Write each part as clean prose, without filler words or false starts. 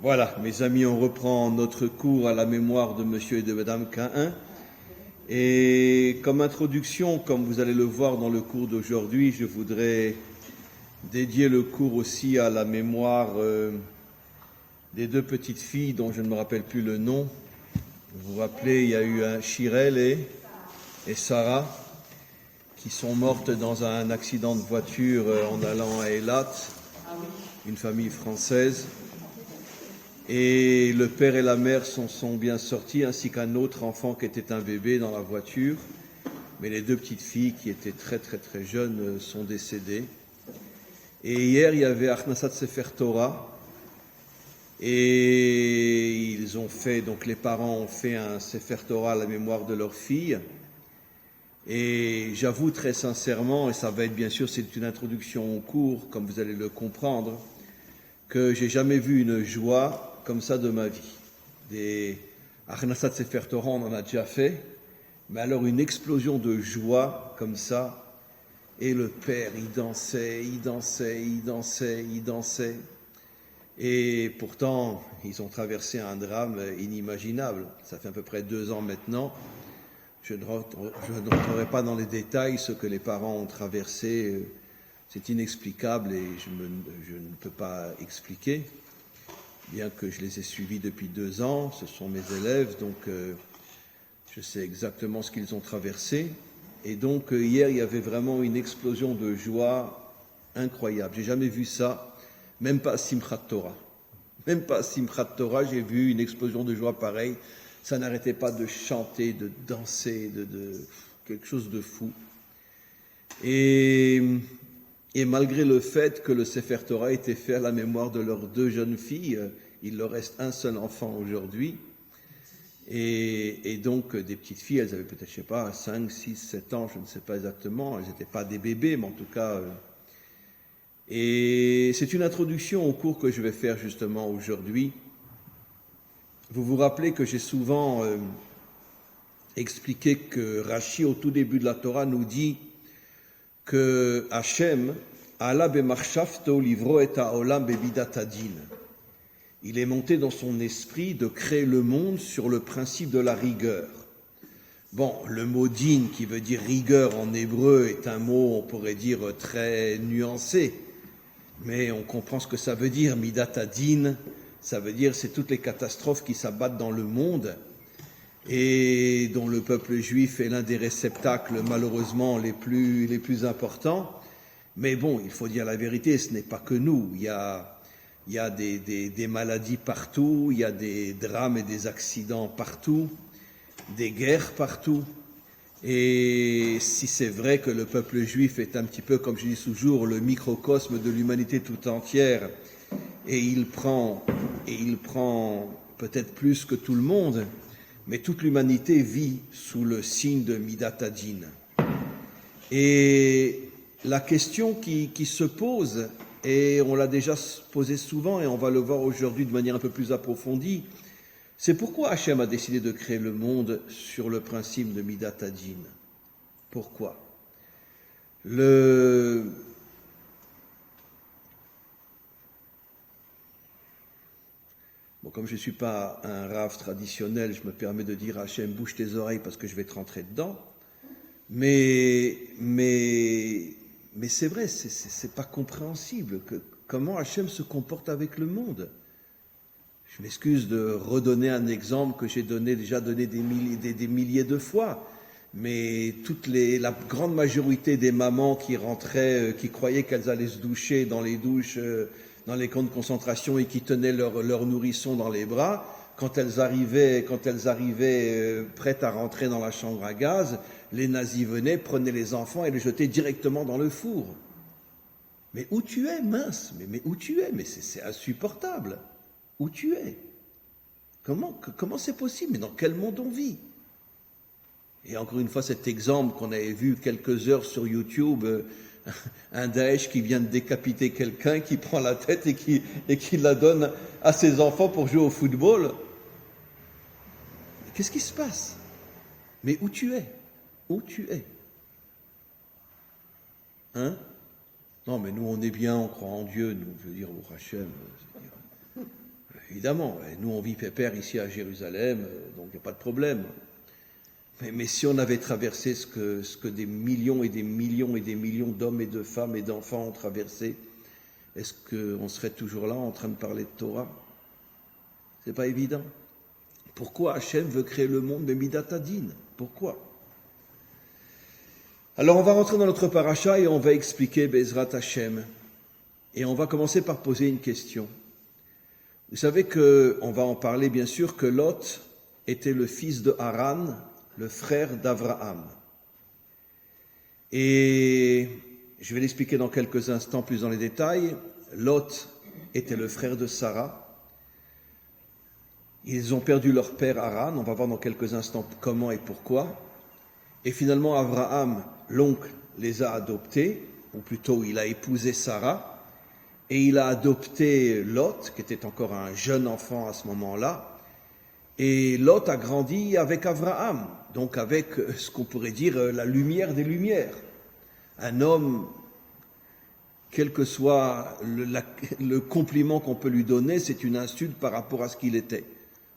Voilà, mes amis, on reprend notre cours à la mémoire de Monsieur et de Madame Caïn. Et comme introduction, comme vous allez le voir dans le cours d'aujourd'hui, je voudrais dédier le cours aussi à la mémoire des deux petites filles dont je ne me rappelle plus le nom. Vous vous rappelez, il y a eu Shirel et Sarah qui sont mortes dans un accident de voiture en allant à Eilat, une famille française. Et le père et la mère sont bien sortis, ainsi qu'un autre enfant qui était un bébé dans la voiture. Mais les deux petites filles, qui étaient très très très jeunes, sont décédées. Et hier, il y avait Achnasat Sefer Torah. Et ils ont fait, donc les parents ont fait un Sefer Torah à la mémoire de leur fille. Et j'avoue très sincèrement, et ça va être bien sûr, c'est une introduction au cours, comme vous allez le comprendre, que j'ai jamais vu une joie comme ça de ma vie. Des Achnasat Sefer Torah, on en a déjà fait, mais alors une explosion de joie comme ça, et le père, il dansait, et pourtant, ils ont traversé un drame inimaginable. Ça fait à peu près 2 ans maintenant. Je ne rentrerai pas dans les détails, ce que les parents ont traversé, c'est inexplicable et je ne peux pas expliquer. Bien que je les ai suivis depuis 2 ans, ce sont mes élèves, donc je sais exactement ce qu'ils ont traversé. Et donc hier, il y avait vraiment une explosion de joie incroyable. J'ai jamais vu ça, même pas à Simchat Torah. Même pas à Simchat Torah, j'ai vu une explosion de joie pareille. Ça n'arrêtait pas de chanter, de danser, de quelque chose de fou. Et malgré le fait que le Sefer Torah était fait à la mémoire de leurs 2 jeunes filles, il leur reste un seul enfant aujourd'hui. Et donc, des petites filles, elles avaient peut-être, je sais pas, 5, 6, 7 ans, je ne sais pas exactement. Elles n'étaient pas des bébés, mais en tout cas... Et c'est une introduction au cours que je vais faire justement aujourd'hui. Vous vous rappelez que j'ai souvent expliqué que Rashi, au tout début de la Torah, nous dit que Hachem, Allah bemarshafto livro et haolam bebidat hadin. Il est monté dans son esprit de créer le monde sur le principe de la rigueur. Bon, le mot din, qui veut dire rigueur en hébreu, est un mot, on pourrait dire, très nuancé. Mais on comprend ce que ça veut dire, midat hadin. Ça veut dire c'est toutes les catastrophes qui s'abattent dans le monde et dont le peuple juif est l'un des réceptacles malheureusement les plus importants. Mais bon, il faut dire la vérité, ce n'est pas que nous. Il y a des maladies partout, il y a des drames et des accidents partout, des guerres partout. Et si c'est vrai que le peuple juif est un petit peu, comme je dis toujours, le microcosme de l'humanité tout entière, et il prend peut-être plus que tout le monde, mais toute l'humanité vit sous le signe de Midat Hadin. Et la question qui se pose, et on l'a déjà posée souvent, et on va le voir aujourd'hui de manière un peu plus approfondie, c'est pourquoi Hachem a décidé de créer le monde sur le principe de Midat Hadin. Pourquoi ? Bon, comme je ne suis pas un rav traditionnel, je me permets de dire à Hachem, bouge tes oreilles parce que je vais te rentrer dedans. Mais c'est vrai, c'est pas compréhensible comment Hachem se comporte avec le monde. Je m'excuse de redonner un exemple que j'ai déjà donné des milliers de fois. Mais la grande majorité des mamans qui rentraient, qui croyaient qu'elles allaient se doucher dans les douches, dans les camps de concentration et qui tenaient leur nourrisson dans les bras, quand elles arrivaient prêtes à rentrer dans la chambre à gaz, les nazis venaient, prenaient les enfants et les jetaient directement dans le four. Mais où tu es, mince, mais où tu es, mais c'est insupportable. Où tu es? Comment c'est possible? Mais dans quel monde on vit? Et encore une fois, cet exemple qu'on avait vu quelques heures sur YouTube, un Daesh qui vient de décapiter quelqu'un, qui prend la tête et qui la donne à ses enfants pour jouer au football. Qu'est-ce qui se passe? Mais où tu es? Où tu es? Hein? Non, mais nous, on est bien, on croit en Dieu, nous, je veux dire, au Hachem. Évidemment, nous on vit pépère ici à Jérusalem, donc il n'y a pas de problème. Mais si on avait traversé ce que des millions et des millions et des millions d'hommes et de femmes et d'enfants ont traversé, est-ce qu'on serait toujours là en train de parler de Torah? C'est pas évident. Pourquoi Hachem veut créer le monde de Midat Hadin? Pourquoi? Alors on va rentrer dans notre paracha et on va expliquer Bezrat Hachem. Et on va commencer par poser une question. Vous savez qu'on va en parler bien sûr que Lot était le fils de Haran, le frère d'Abraham. Et je vais l'expliquer dans quelques instants plus dans les détails. Lot était le frère de Sarah. Ils ont perdu leur père Haran, on va voir dans quelques instants comment et pourquoi. Et finalement Abraham, l'oncle, les a adoptés, ou plutôt il a épousé Sarah, et il a adopté Lot, qui était encore un jeune enfant à ce moment-là. Et Lot a grandi avec Abraham, donc avec ce qu'on pourrait dire la lumière des lumières. Un homme, quel que soit le compliment qu'on peut lui donner, c'est une insulte par rapport à ce qu'il était.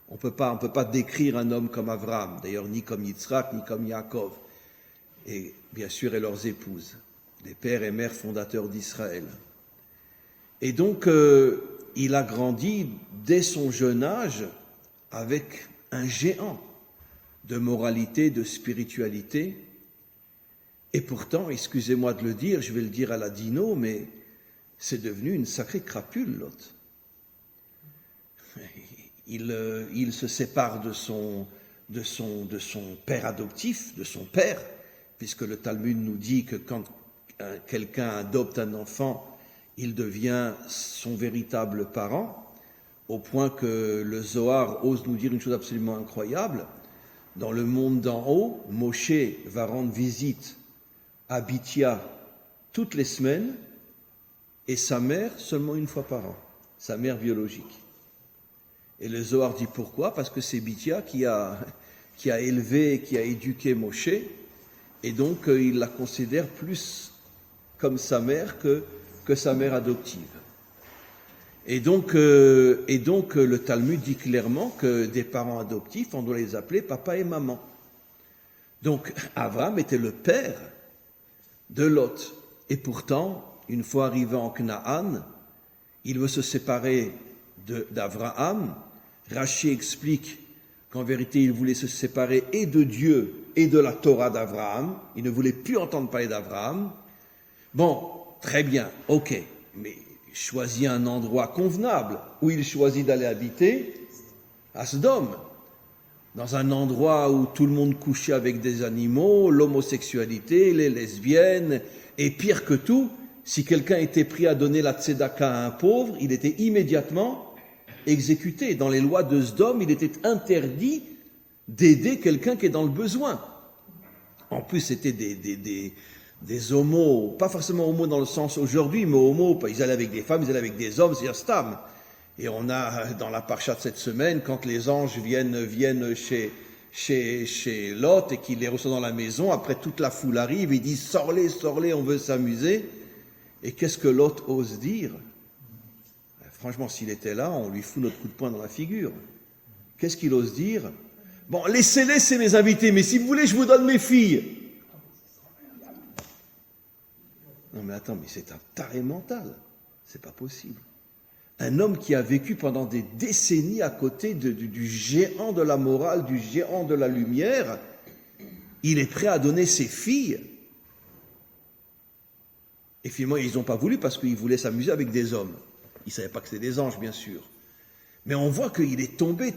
On peut pas décrire un homme comme Abraham, d'ailleurs ni comme Yitzhak, ni comme Yaakov, et bien sûr et leurs épouses, les pères et mères fondateurs d'Israël. Et donc il a grandi dès son jeune âge avec un géant de moralité, de spiritualité. Et pourtant, excusez-moi de le dire, je vais le dire à la dino, mais c'est devenu une sacrée crapule, Lot. Il se sépare de son père adoptif, de son père, puisque le Talmud nous dit que quand quelqu'un adopte un enfant, il devient son véritable parent, au point que le Zohar ose nous dire une chose absolument incroyable. Dans le monde d'en haut, Moshe va rendre visite à Bithia toutes les semaines et sa mère seulement une fois par an, sa mère biologique. Et le Zohar dit pourquoi? Parce que c'est Bithia qui a élevé, qui a éduqué Moshe, et donc il la considère plus comme sa mère que sa mère adoptive. Et donc le Talmud dit clairement que des parents adoptifs, on doit les appeler papa et maman. Donc Abraham était le père de Lot. Et pourtant, une fois arrivé en Canaan, il veut se séparer d'Abraham. Rachi explique qu'en vérité, il voulait se séparer et de Dieu et de la Torah d'Abraham. Il ne voulait plus entendre parler d'Abraham. Bon, très bien, ok, mais il choisit un endroit convenable où il choisit d'aller habiter, à Sodome, dans un endroit où tout le monde couchait avec des animaux, l'homosexualité, les lesbiennes, et pire que tout, si quelqu'un était pris à donner la tzedaka à un pauvre, il était immédiatement exécuté. Dans les lois de Sodome, il était interdit d'aider quelqu'un qui est dans le besoin. En plus, c'était des homos, pas forcément homos dans le sens aujourd'hui, mais homos, ils allaient avec des femmes, ils allaient avec des hommes, c'est-à-dire stam. Et on a, dans la parcha de cette semaine, quand les anges viennent chez Lot et qu'ils les reçoivent dans la maison, après toute la foule arrive, ils disent « Sors-les, on veut s'amuser ». Et qu'est-ce que Lot ose dire? Franchement, s'il était là, on lui fout notre coup de poing dans la figure. Qu'est-ce qu'il ose dire? Bon, laissez-les, c'est mes invités, mais si vous voulez, je vous donne mes filles. Non mais attends, mais c'est un taré mental. C'est pas possible. Un homme qui a vécu pendant des décennies à côté du géant de la morale, du géant de la lumière, il est prêt à donner ses filles. Et finalement, ils n'ont pas voulu parce qu'ils voulaient s'amuser avec des hommes. Ils ne savaient pas que c'était des anges, bien sûr. Mais on voit qu'il est tombé.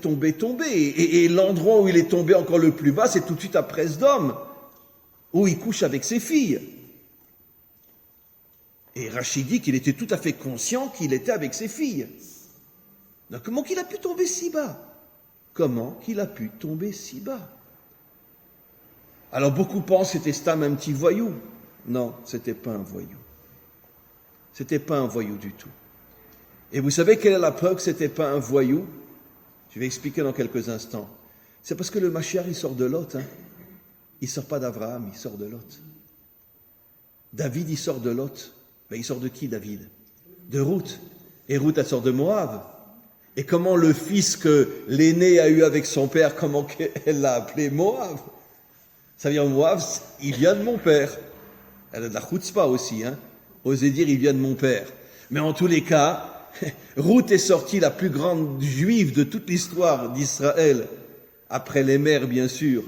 Et l'endroit où il est tombé encore le plus bas, c'est tout de suite après Sodome, où il couche avec ses filles. Et Rachi dit qu'il était tout à fait conscient qu'il était avec ses filles. Donc comment qu'il a pu tomber si bas? Comment qu'il a pu tomber si bas? Alors beaucoup pensent que c'était Stam un petit voyou. Non, c'était pas un voyou. C'était pas un voyou du tout. Et vous savez quelle est la preuve que c'était pas un voyou? Je vais expliquer dans quelques instants. C'est parce que le Mashiach, il sort de Lot. Il sort pas d'Abraham, il sort de Lot. David, il sort de Lot. Mais il sort de qui, David? De Ruth. Et Ruth, elle sort de Moab. Et comment le fils que l'aîné a eu avec son père, comment elle l'a appelé Moab. Ça vient Moab, il vient de mon père. Elle a de la chutzpah aussi, hein. Oser dire, il vient de mon père. Mais en tous les cas, Ruth est sortie la plus grande juive de toute l'histoire d'Israël, après les mères, bien sûr.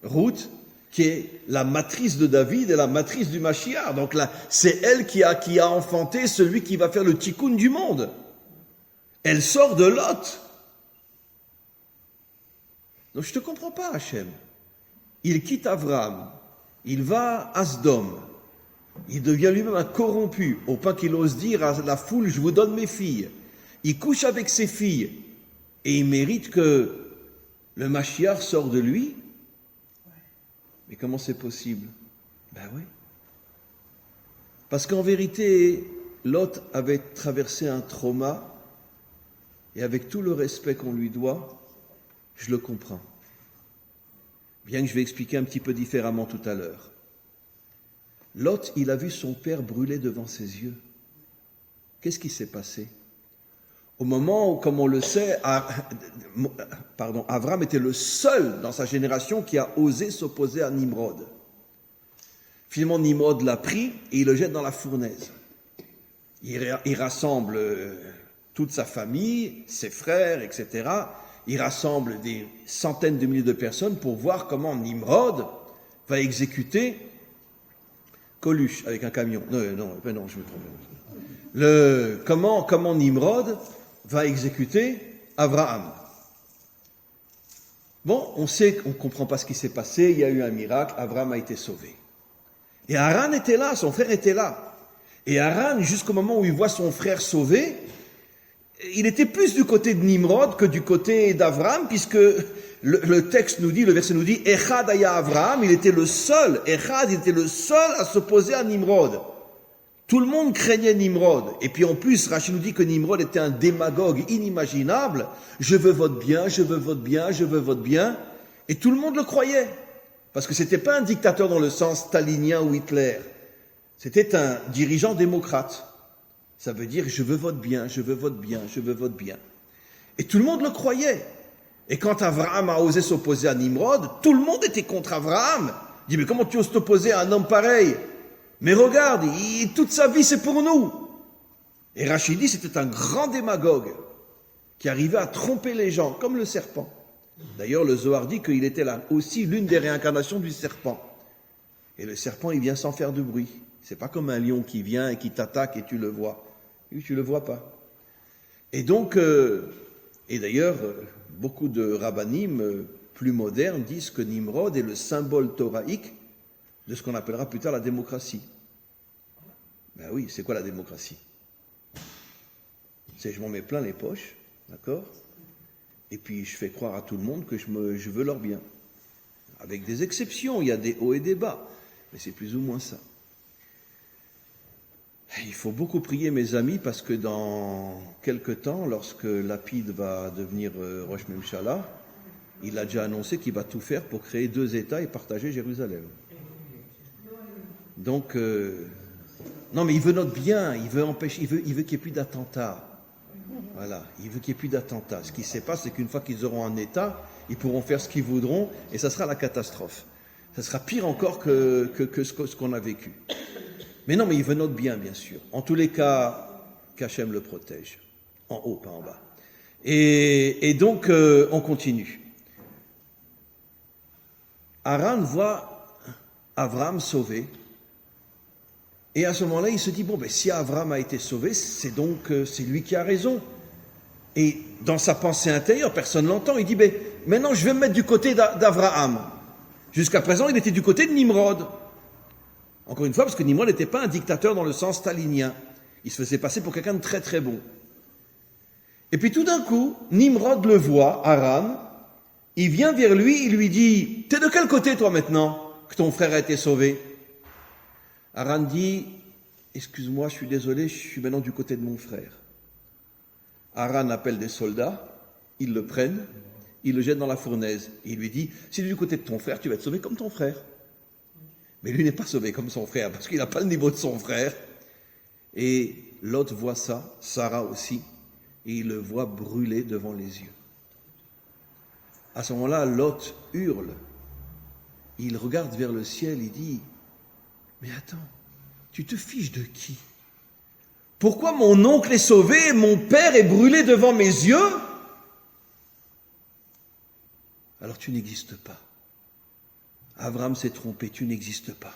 Ruth, qui est la matrice de David et la matrice du Mashiach. Donc là, c'est elle qui a enfanté celui qui va faire le tikkun du monde. Elle sort de Lot. Donc je te comprends pas, Hachem. Il quitte Abraham, il va à Sdom, il devient lui-même un corrompu, au point qu'il ose dire à la foule, je vous donne mes filles. Il couche avec ses filles, et il mérite que le Mashiach sort de lui. Mais comment c'est possible? Ben oui. Parce qu'en vérité, Lot avait traversé un trauma, et avec tout le respect qu'on lui doit, je le comprends. Bien que je vais expliquer un petit peu différemment tout à l'heure. Lot, il a vu son père brûler devant ses yeux. Qu'est-ce qui s'est passé? Au moment où, comme on le sait, Avram était le seul dans sa génération qui a osé s'opposer à Nimrod. Finalement, Nimrod l'a pris et il le jette dans la fournaise. Il rassemble toute sa famille, ses frères, etc. Il rassemble des centaines de milliers de personnes pour voir comment Nimrod va exécuter Coluche avec un camion. Non, je me trompe. Comment Nimrod va exécuter Abraham. Bon, on sait, on ne comprend pas ce qui s'est passé, il y a eu un miracle, Abraham a été sauvé. Et Haran était là, son frère était là. Et Haran, jusqu'au moment où il voit son frère sauvé, il était plus du côté de Nimrod que du côté d'Abraham, puisque le texte nous dit, le verset nous dit, Echad aya Abraham, il était le seul à s'opposer à Nimrod. Tout le monde craignait Nimrod. Et puis en plus, Rachid nous dit que Nimrod était un démagogue inimaginable. Je veux votre bien, je veux votre bien, je veux votre bien. Et tout le monde le croyait. Parce que c'était pas un dictateur dans le sens stalinien ou Hitler. C'était un dirigeant démocrate. Ça veut dire, je veux votre bien, je veux votre bien, je veux votre bien. Et tout le monde le croyait. Et quand Abraham a osé s'opposer à Nimrod, tout le monde était contre Abraham. Il dit, mais comment tu oses t'opposer à un homme pareil? Mais regarde, toute sa vie c'est pour nous. Et Rachid dit, c'était un grand démagogue qui arrivait à tromper les gens, comme le serpent. D'ailleurs, le Zohar dit qu'il était là aussi l'une des réincarnations du serpent. Et le serpent, il vient sans faire de bruit. C'est pas comme un lion qui vient et qui t'attaque et tu le vois. Lui, tu le vois pas. Et donc, et d'ailleurs, beaucoup de rabbanim plus modernes disent que Nimrod est le symbole thoraïque de ce qu'on appellera plus tard la démocratie. Ben oui, c'est quoi la démocratie? C'est je m'en mets plein les poches, d'accord? Et puis je fais croire à tout le monde que je veux leur bien. Avec des exceptions, il y a des hauts et des bas, mais c'est plus ou moins ça. Il faut beaucoup prier, mes amis, parce que dans quelque temps, lorsque Lapid va devenir Rosh Memshala, il a déjà annoncé qu'il va tout faire pour créer 2 États et partager Jérusalem. Donc, non, mais il veut notre bien, il veut qu'il n'y ait plus d'attentats. Voilà, il veut qu'il n'y ait plus d'attentats. Ce qui se passe, c'est qu'une fois qu'ils auront un État, ils pourront faire ce qu'ils voudront, et ça sera la catastrophe. Ça sera pire encore que ce qu'on a vécu. Mais non, mais il veut notre bien, bien sûr. En tous les cas, qu'Hachem le protège. En haut, pas en bas. Et donc, on continue. Haran voit Abraham sauvé. Et à ce moment-là, il se dit, bon, ben, si Abraham a été sauvé, c'est donc, c'est lui qui a raison. Et dans sa pensée intérieure, personne ne l'entend. Il dit, ben, maintenant, je vais me mettre du côté d'Abraham. Jusqu'à présent, il était du côté de Nimrod. Encore une fois, parce que Nimrod n'était pas un dictateur dans le sens stalinien. Il se faisait passer pour quelqu'un de très très bon. Et puis tout d'un coup, Nimrod le voit, Haran, il vient vers lui, il lui dit, t'es de quel côté toi maintenant, que ton frère a été sauvé? Haran dit, excuse-moi, je suis désolé, je suis maintenant du côté de mon frère. Haran appelle des soldats, ils le prennent, ils le jettent dans la fournaise. Et il lui dit, si tu es du côté de ton frère, tu vas être sauvé comme ton frère. Mais lui n'est pas sauvé comme son frère, parce qu'il n'a pas le niveau de son frère. Et Lot voit ça, Sarah aussi. et il le voit brûler devant les yeux. À ce moment-là, Lot hurle. Il regarde vers le ciel, il dit « Mais attends, tu te fiches de qui? Pourquoi mon oncle est sauvé et mon père est brûlé devant mes yeux? Alors tu n'existes pas. Abraham s'est trompé, tu n'existes pas. »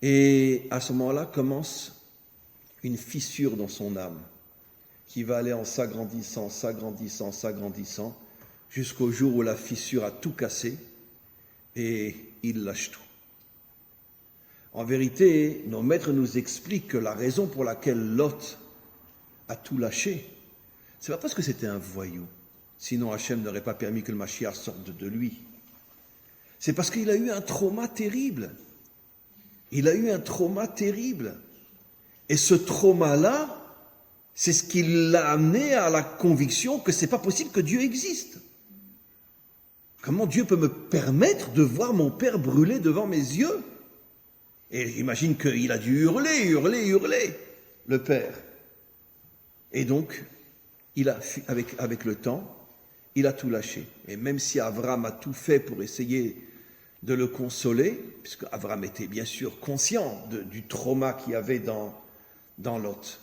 Et à ce moment-là commence une fissure dans son âme qui va aller en s'agrandissant, jusqu'au jour où la fissure a tout cassé et il lâche tout. En vérité, nos maîtres nous expliquent que la raison pour laquelle Lot a tout lâché, c'est pas parce que c'était un voyou, sinon Hachem n'aurait pas permis que le Mashiach sorte de lui. C'est parce qu'il a eu un trauma terrible. Il a eu un trauma terrible. Et ce trauma-là, c'est ce qui l'a amené à la conviction que c'est pas possible que Dieu existe. Comment Dieu peut me permettre de voir mon père brûler devant mes yeux? Et j'imagine qu'il a dû hurler, le père. Et donc, avec le temps, il a tout lâché. Et même si Abraham a tout fait pour essayer de le consoler, puisque Abraham était bien sûr conscient du trauma qu'il y avait dans Lot.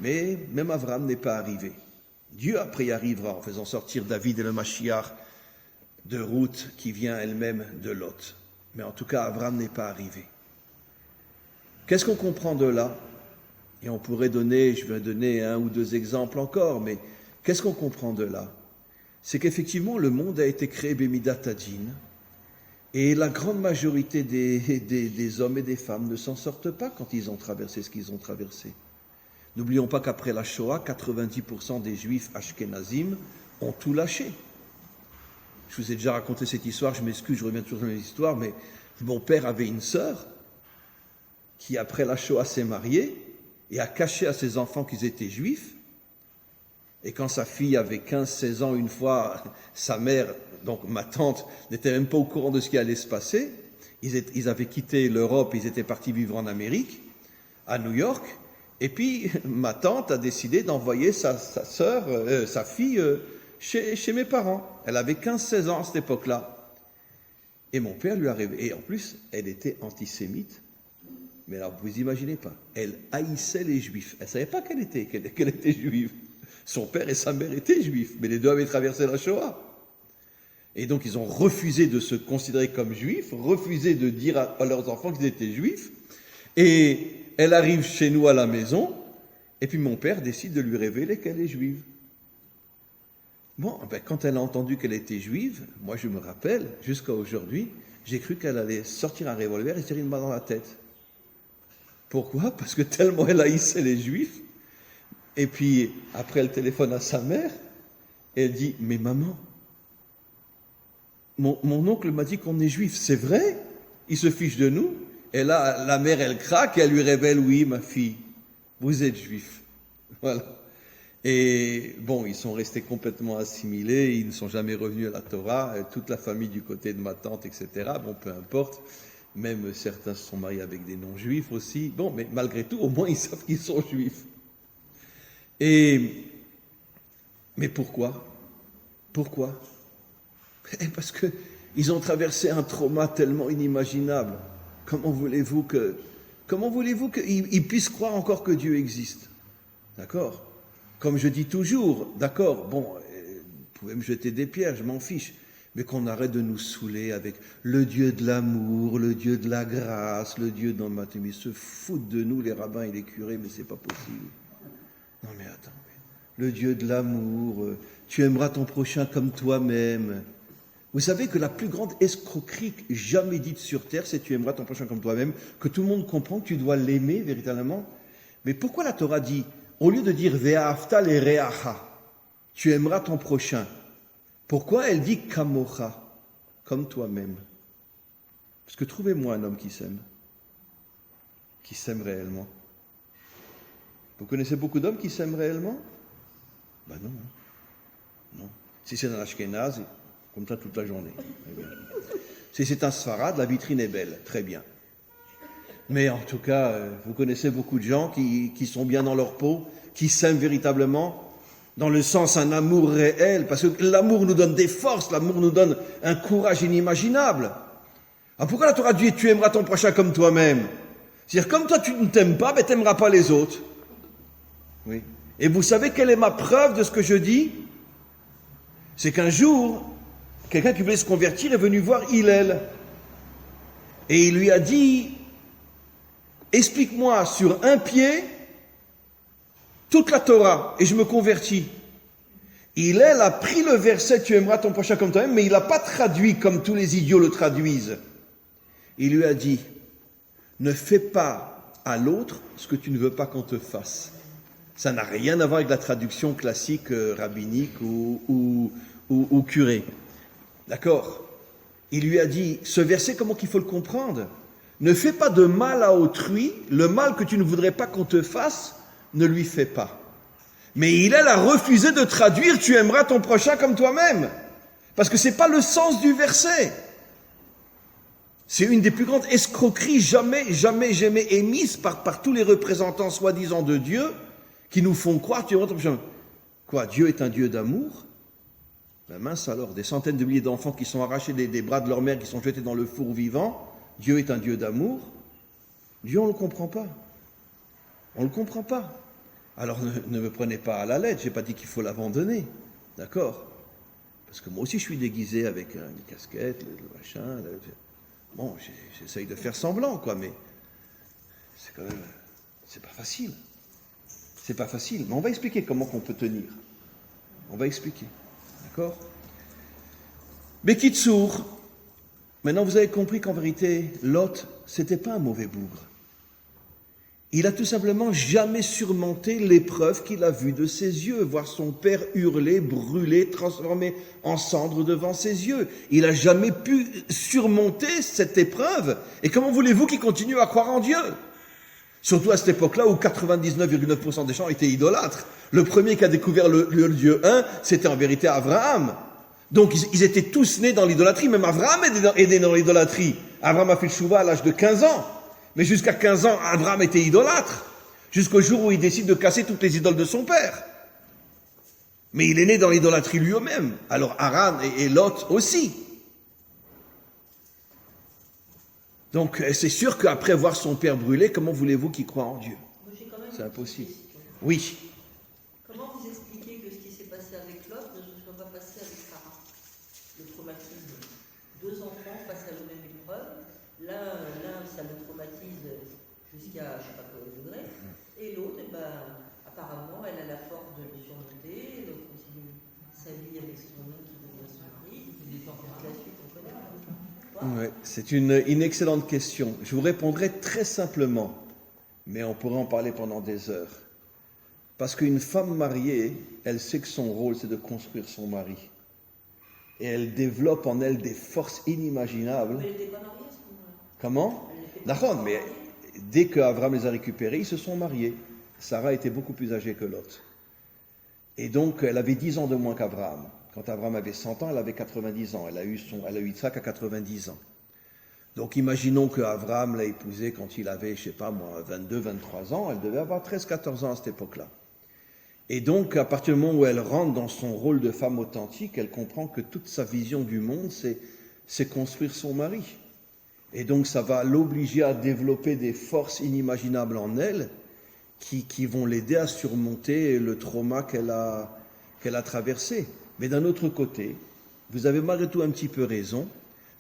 Mais même Abraham n'est pas arrivé. Dieu après y arrivera en faisant sortir David et le Mashiach de Ruth qui vient elle-même de Lot. Mais en tout cas, Abraham n'est pas arrivé. Qu'est-ce qu'on comprend de là? Et on pourrait je vais donner un ou deux exemples encore, mais qu'est-ce qu'on comprend de là? C'est qu'effectivement, le monde a été créé Bemidat Hadin, et la grande majorité des hommes et des femmes ne s'en sortent pas quand ils ont traversé ce qu'ils ont traversé. N'oublions pas qu'après la Shoah, 90% des Juifs ashkénazim ont tout lâché. Je vous ai déjà raconté cette histoire, je m'excuse, je reviens toujours sur l'histoire, mais mon père avait une sœur qui, après la Shoah, s'est mariée et a caché à ses enfants qu'ils étaient juifs. Et quand sa fille avait 15-16 ans, une fois, sa mère, donc ma tante, n'était même pas au courant de ce qui allait se passer. Ils avaient quitté l'Europe, ils étaient partis vivre en Amérique, à New York. Et puis, ma tante a décidé d'envoyer sa fille, chez mes parents. Elle avait 15-16 ans à cette époque-là. Et mon père lui a révélé. Et en plus, elle était antisémite. Mais alors, vous imaginez pas. Elle haïssait les Juifs. Elle ne savait pas qu'elle était juive. Son père et sa mère étaient juifs, mais les deux avaient traversé la Shoah. Et donc, ils ont refusé de se considérer comme juifs, refusé de dire à leurs enfants qu'ils étaient juifs. Et elle arrive chez nous à la maison, et puis mon père décide de lui révéler qu'elle est juive. Bon, quand elle a entendu qu'elle était juive, moi je me rappelle, jusqu'à aujourd'hui, j'ai cru qu'elle allait sortir un revolver et tirer une balle dans la tête. Pourquoi? Parce que tellement elle haïssait les juifs. Et puis, après, elle téléphone à sa mère, et elle dit, mais maman, mon oncle m'a dit qu'on est juif, c'est vrai? Il se fiche de nous? Et là, la mère, elle craque, et elle lui révèle, oui, ma fille, vous êtes juif. Voilà. Et bon, ils sont restés complètement assimilés, ils ne sont jamais revenus à la Torah, toute la famille du côté de ma tante, etc. Bon, peu importe. Même certains se sont mariés avec des non-juifs aussi. Bon, mais malgré tout, au moins, ils savent qu'ils sont juifs. Mais pourquoi? Pourquoi? Parce qu'ils ont traversé un trauma tellement inimaginable. Comment voulez-vous qu'ils puissent croire encore que Dieu existe? D'accord? Comme je dis toujours, d'accord, bon, vous pouvez me jeter des pierres, je m'en fiche, mais qu'on arrête de nous saouler avec le Dieu de l'amour, le Dieu de la grâce, le Dieu dans le matin, mais se foutent de nous, les rabbins et les curés, mais c'est pas possible. Non mais attends, le Dieu de l'amour, tu aimeras ton prochain comme toi-même. Vous savez que la plus grande escroquerie jamais dite sur terre, c'est tu aimeras ton prochain comme toi-même, que tout le monde comprend que tu dois l'aimer véritablement. Mais pourquoi la Torah dit, au lieu de dire ve'ahavta lereacha, tu aimeras ton prochain, pourquoi elle dit kamocha, comme toi-même? Parce que trouvez-moi un homme qui s'aime réellement. Vous connaissez beaucoup d'hommes qui s'aiment réellement? Ben non. Non. Si c'est un Ashkénaze, comme ça toute la journée. Si c'est un Sfarad, la vitrine est belle. Très bien. Mais en tout cas, vous connaissez beaucoup de gens qui sont bien dans leur peau, qui s'aiment véritablement, dans le sens un amour réel, parce que l'amour nous donne des forces, l'amour nous donne un courage inimaginable. Alors pourquoi la Torah dit tu aimeras ton prochain comme toi-même? C'est-à-dire comme toi tu ne t'aimes pas, tu n'aimeras pas les autres. Oui. Et vous savez quelle est ma preuve de ce que je dis? C'est qu'un jour, quelqu'un qui voulait se convertir est venu voir Hillel. Et il lui a dit, explique-moi sur un pied toute la Torah, et je me convertis. Hillel a pris le verset tu aimeras ton prochain comme toi-même, mais il n'a pas traduit comme tous les idiots le traduisent. Il lui a dit, ne fais pas à l'autre ce que tu ne veux pas qu'on te fasse. Ça n'a rien à voir avec la traduction classique rabbinique ou curé. D'accord? Il lui a dit, ce verset, comment qu'il faut le comprendre? Ne fais pas de mal à autrui, le mal que tu ne voudrais pas qu'on te fasse, ne lui fais pas. Mais il a refusé de traduire, tu aimeras ton prochain comme toi-même. Parce que c'est pas le sens du verset. C'est une des plus grandes escroqueries jamais émises par tous les représentants soi-disant de Dieu, qui nous font croire, tu aimeras ton prochain. Quoi, Dieu est un Dieu d'amour? Ben mince alors, des centaines de milliers d'enfants qui sont arrachés des bras de leur mère, qui sont jetés dans le four vivant, Dieu est un Dieu d'amour? Dieu, on ne le comprend pas. On ne le comprend pas. Alors ne me prenez pas à la lettre, je n'ai pas dit qu'il faut l'abandonner. D'accord? Parce que moi aussi je suis déguisé avec une casquette, le machin. Bon, j'essaye de faire semblant, quoi, mais c'est quand même... c'est pas facile. C'est pas facile. Mais on va expliquer comment qu'on peut tenir. On va expliquer. D'accord? Bekitsour, maintenant vous avez compris qu'en vérité, Lot, c'était pas un mauvais bougre. Il a tout simplement jamais surmonté l'épreuve qu'il a vue de ses yeux, voir son père hurler, brûler, transformé en cendres devant ses yeux. Il n'a jamais pu surmonter cette épreuve. Et comment voulez-vous qu'il continue à croire en Dieu? Surtout à cette époque-là où 99,9% des gens étaient idolâtres. Le premier qui a découvert le Dieu un, c'était en vérité Abraham. Donc ils étaient tous nés dans l'idolâtrie, même Abraham est né dans l'idolâtrie. Abraham a fait le chouva à l'âge de 15 ans. Mais jusqu'à 15 ans, Abraham était idolâtre, jusqu'au jour où il décide de casser toutes les idoles de son père. Mais il est né dans l'idolâtrie lui-même, alors Haran et Lot aussi. Donc c'est sûr qu'après voir son père brûler, comment voulez-vous qu'il croie en Dieu? C'est impossible. Oui. Comment vous expliquez que ce qui s'est passé avec Lot ne se soit pas passé avec Sarah? Le traumatisme. Deux enfants face à la même épreuve. L'un, ça le traumatise jusqu'à je ne sais pas quel degré, et l'autre, apparemment, elle a la force de le surmonter, elle continue sa vie avec son homme qui devient son mari, la suite, on connaît. Ouais, c'est une excellente question. Je vous répondrai très simplement, mais on pourrait en parler pendant des heures. Parce qu'une femme mariée, elle sait que son rôle, c'est de construire son mari. Et elle développe en elle des forces inimaginables. Mais elle n'était pas mariée à ce moment-là. Comment? D'accord, mais dès qu'Abraham les a récupérés, ils se sont mariés. Sarah était beaucoup plus âgée que Lot. Et donc, elle avait 10 ans de moins qu'Abraham. Quand Abraham avait 100 ans, elle avait 90 ans. Elle a eu Yitzhak à 90 ans. Donc, imaginons qu'Abraham l'a épousée quand il avait, 22, 23 ans. Elle devait avoir 13, 14 ans à cette époque-là. Et donc, à partir du moment où elle rentre dans son rôle de femme authentique, elle comprend que toute sa vision du monde, c'est construire son mari. Et donc, ça va l'obliger à développer des forces inimaginables en elle qui vont l'aider à surmonter le trauma qu'elle a traversé. Mais d'un autre côté, vous avez malgré tout un petit peu raison,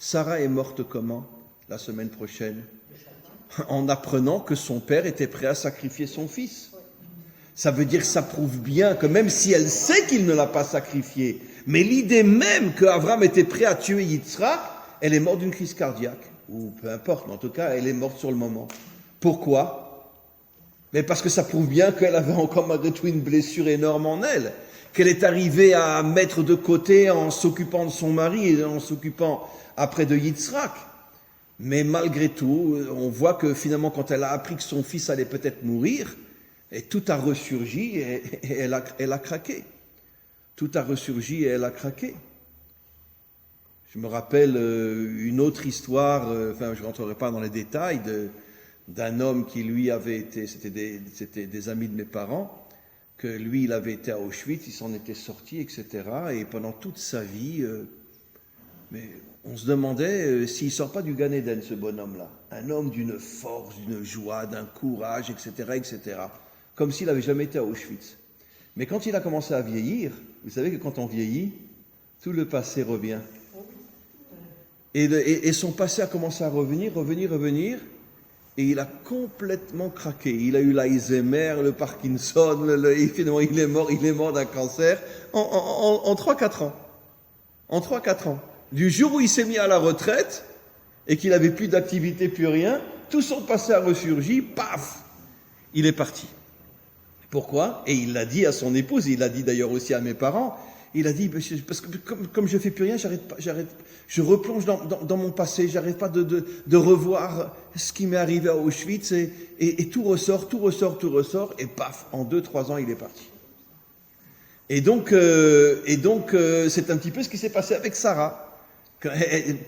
Sarah est morte comment la semaine prochaine? En apprenant que son père était prêt à sacrifier son fils. Ça veut dire que ça prouve bien que même si elle sait qu'il ne l'a pas sacrifié, mais l'idée même qu'Abraham était prêt à tuer Yitzhak, elle est morte d'une crise cardiaque. Ou peu importe, mais en tout cas, elle est morte sur le moment. Pourquoi? Mais parce que ça prouve bien qu'elle avait encore malgré tout une blessure énorme en elle, qu'elle est arrivée à mettre de côté en s'occupant de son mari et en s'occupant après de Yitzhak. Mais malgré tout, on voit que finalement, quand elle a appris que son fils allait peut-être mourir, et tout a ressurgi et elle a craqué. Tout a ressurgi et elle a craqué. Je me rappelle une autre histoire, je ne rentrerai pas dans les détails, d'un homme qui lui avait été, c'était des amis de mes parents, que lui il avait été à Auschwitz, il s'en était sorti, etc. Et pendant toute sa vie, mais on se demandait s'il ne sort pas du Gan Eden, ce bonhomme-là. Un homme d'une force, d'une joie, d'un courage, etc., etc. Comme s'il n'avait jamais été à Auschwitz. Mais quand il a commencé à vieillir, vous savez que quand on vieillit, tout le passé revient. Et son passé a commencé à revenir, et il a complètement craqué. Il a eu l'Alzheimer, le Parkinson, et finalement il est mort d'un cancer en 3-4 ans. En 3-4 ans. Du jour où il s'est mis à la retraite, et qu'il n'avait plus d'activité, plus rien, tout son passé a ressurgi, paf, il est parti. Pourquoi? Et il l'a dit à son épouse, il l'a dit d'ailleurs aussi à mes parents, il a dit, parce que comme je ne fais plus rien, je replonge dans mon passé, j'arrête pas de revoir ce qui m'est arrivé à Auschwitz, et tout ressort, et paf, en 2-3 ans, il est parti. Et donc, c'est un petit peu ce qui s'est passé avec Sarah.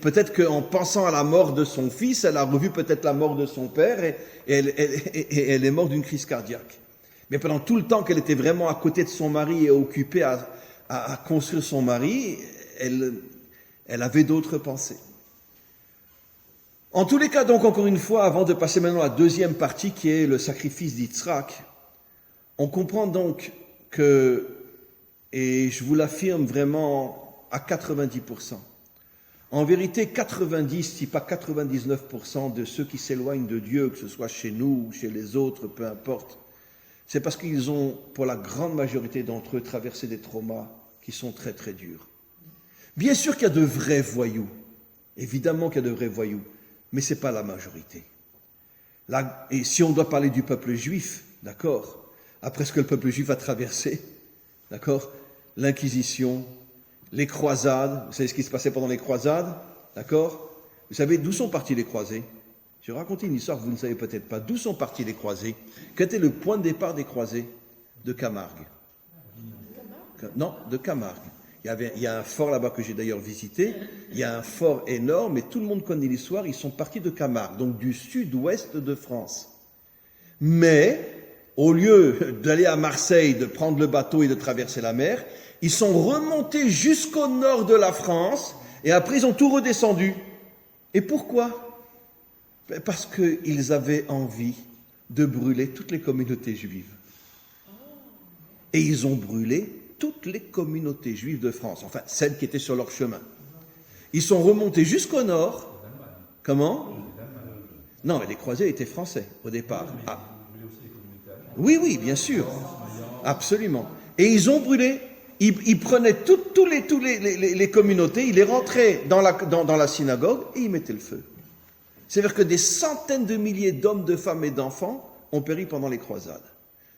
Peut-être qu'en pensant à la mort de son fils, elle a revu peut-être la mort de son père, et elle est morte d'une crise cardiaque. Mais pendant tout le temps qu'elle était vraiment à côté de son mari et occupée à construire son mari, elle avait d'autres pensées. En tous les cas, donc, encore une fois, avant de passer maintenant à la deuxième partie qui est le sacrifice d'Yitzhak, on comprend donc que, et je vous l'affirme vraiment à 90%, en vérité 90, si pas 99% de ceux qui s'éloignent de Dieu, que ce soit chez nous ou chez les autres, peu importe, c'est parce qu'ils ont, pour la grande majorité d'entre eux, traversé des traumas qui sont très très durs. Bien sûr qu'il y a de vrais voyous, évidemment qu'il y a de vrais voyous, mais ce n'est pas la majorité. Et si on doit parler du peuple juif, d'accord, après ce que le peuple juif a traversé, d'accord, l'Inquisition, les croisades, vous savez ce qui se passait pendant les croisades, d'accord? Vous savez d'où sont partis les croisés? Je vais raconter une histoire que vous ne savez peut-être pas. D'où sont partis les croisés? Quel était le point de départ des croisés? De Camargue. Non, de Camargue. Il y a un fort là-bas que j'ai d'ailleurs visité. Il y a un fort énorme et tout le monde connaît l'histoire. Ils sont partis de Camargue, donc du sud-ouest de France. Mais, au lieu d'aller à Marseille, de prendre le bateau et de traverser la mer, ils sont remontés jusqu'au nord de la France et après ils ont tout redescendu. Et pourquoi? Parce qu'ils avaient envie de brûler toutes les communautés juives. Et ils ont brûlé toutes les communautés juives de France, enfin celles qui étaient sur leur chemin. Ils sont remontés jusqu'au nord. Comment? Non, mais les croisés étaient français au départ. Ah. Oui, bien sûr. Absolument. Et ils ont brûlé. Ils prenaient toutes les communautés, ils les rentraient dans la synagogue et ils mettaient le feu. C'est-à-dire que des centaines de milliers d'hommes, de femmes et d'enfants ont péri pendant les croisades.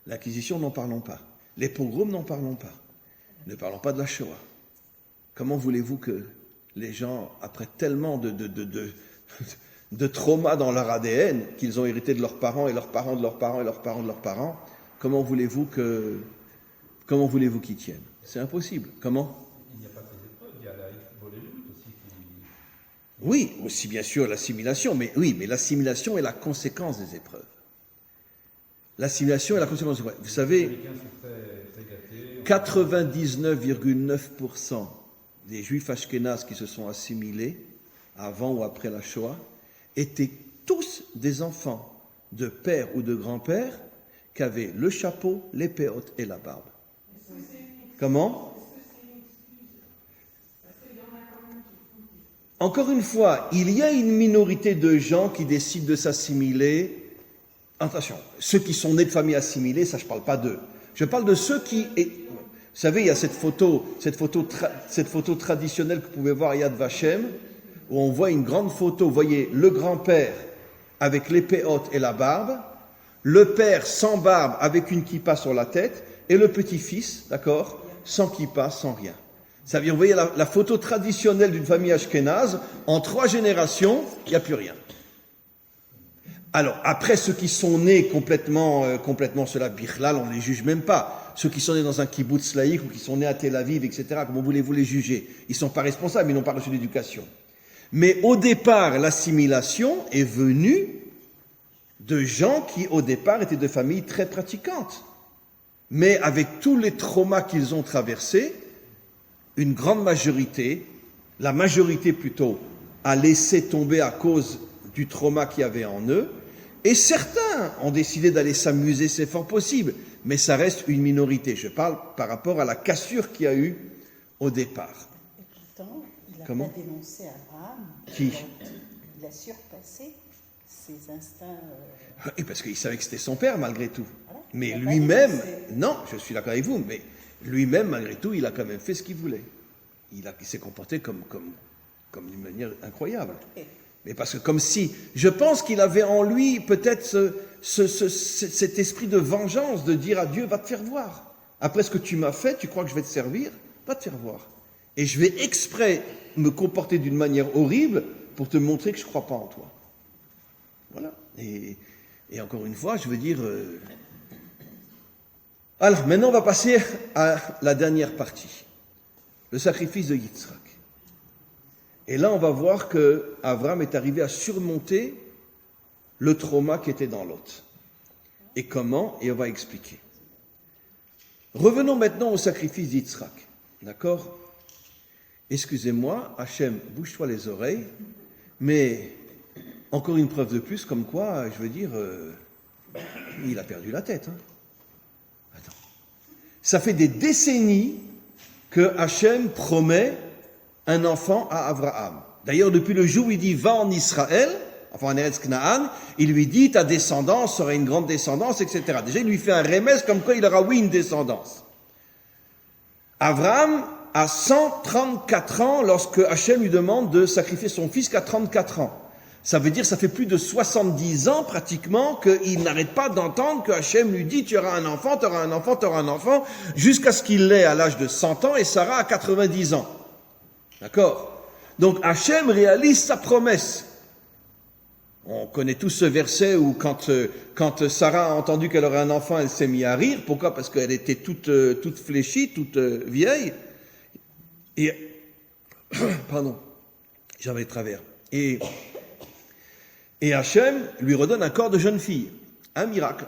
L'Inquisition, n'en parlons pas. Les pogroms, n'en parlons pas. Ne parlons pas de la Shoah. Comment voulez-vous que les gens, après tellement de traumas dans leur ADN, qu'ils ont hérité de leurs parents et leurs parents de leurs parents et leurs parents de leurs parents, comment voulez-vous qu'ils tiennent? C'est impossible. Comment? Il n'y a pas que les épreuves, il y a la Hitbolélut aussi qui... Oui, aussi bien sûr l'assimilation, mais l'assimilation est la conséquence des épreuves. L'assimilation est la conséquence des épreuves. Vous savez, 99,9% des juifs ashkénazes qui se sont assimilés, avant ou après la Shoah, étaient tous des enfants de père ou de grand-père qui avaient le chapeau, les péotes et la barbe. Comment? Encore une fois, il y a une minorité de gens qui décident de s'assimiler. Attention, ceux qui sont nés de familles assimilées, ça je ne parle pas d'eux. Je parle de ceux qui... Vous savez, il y a cette photo traditionnelle que vous pouvez voir à Yad Vashem, où on voit une grande photo, vous voyez le grand-père avec les péotes et la barbe, le père sans barbe avec une kippa sur la tête, et le petit-fils, d'accord, sans kippa, sans rien. Ça veut dire, vous voyez la photo traditionnelle d'une famille ashkénaze, en 3 générations, il n'y a plus rien. Alors, après, ceux qui sont nés complètement sur la Bichlal, on ne les juge même pas. Ceux qui sont nés dans un kibbutz laïque ou qui sont nés à Tel Aviv, etc., comment voulez-vous les juger? Ils ne sont pas responsables, ils n'ont pas reçu d'éducation. Mais au départ, l'assimilation est venue de gens qui, au départ, étaient de familles très pratiquantes. Mais avec tous les traumas qu'ils ont traversés, une grande majorité, la majorité plutôt, a laissé tomber à cause du trauma qu'il y avait en eux. Et certains ont décidé d'aller s'amuser, c'est fort possible. Mais ça reste une minorité. Je parle par rapport à la cassure qu'il y a eu au départ. Et pourtant, il n'a Comment? pas dénoncé Abraham. Qui? Il a surpassé ses instincts. Oui, parce qu'il savait que c'était son père, malgré tout. Voilà. Mais Il a pas lui-même, dénoncé. non, je suis d'accord avec vous, mais lui-même, malgré tout, il a quand même fait ce qu'il voulait. Il s'est comporté comme d'une manière incroyable. Ok. Mais parce que comme si, je pense qu'il avait en lui peut-être cet esprit de vengeance, de dire à Dieu, va te faire voir. Après ce que tu m'as fait, tu crois que je vais te servir? Va te faire voir. Et je vais exprès me comporter d'une manière horrible pour te montrer que je ne crois pas en toi. Voilà. Et encore une fois, je veux dire... Alors, maintenant, on va passer à la dernière partie. Le sacrifice de Yitzhak. Et là, on va voir que Abraham est arrivé à surmonter le trauma qui était dans Lot. Et comment? Et on va expliquer. Revenons maintenant au sacrifice d'Yitzhak. D'accord? Excusez-moi, Hachem, bouge-toi les oreilles, mais encore une preuve de plus, comme quoi, je veux dire, il a perdu la tête. Hein. Attends. Ça fait des décennies que Hachem promet un enfant à Abraham. D'ailleurs, depuis le jour où il dit « va en Israël », enfin en Eretz Canaan, il lui dit « ta descendance sera une grande descendance », etc. Déjà, il lui fait un remède comme quoi il aura, oui, une descendance. Abraham a 134 ans lorsque Hachem lui demande de sacrifier son fils qu'à 34 ans. Ça veut dire ça fait plus de 70 ans pratiquement qu'il n'arrête pas d'entendre que Hachem lui dit « tu auras un enfant, tu auras un enfant, tu auras un enfant », jusqu'à ce qu'il l'ait à l'âge de 100 ans et Sarah à 90 ans. D'accord? Donc Hachem réalise sa promesse. On connaît tous ce verset où quand Sarah a entendu qu'elle aurait un enfant, elle s'est mise à rire. Pourquoi? Parce qu'elle était toute fléchie, toute vieille. Et pardon, j'avais travers. Et Hachem lui redonne un corps de jeune fille. Un miracle.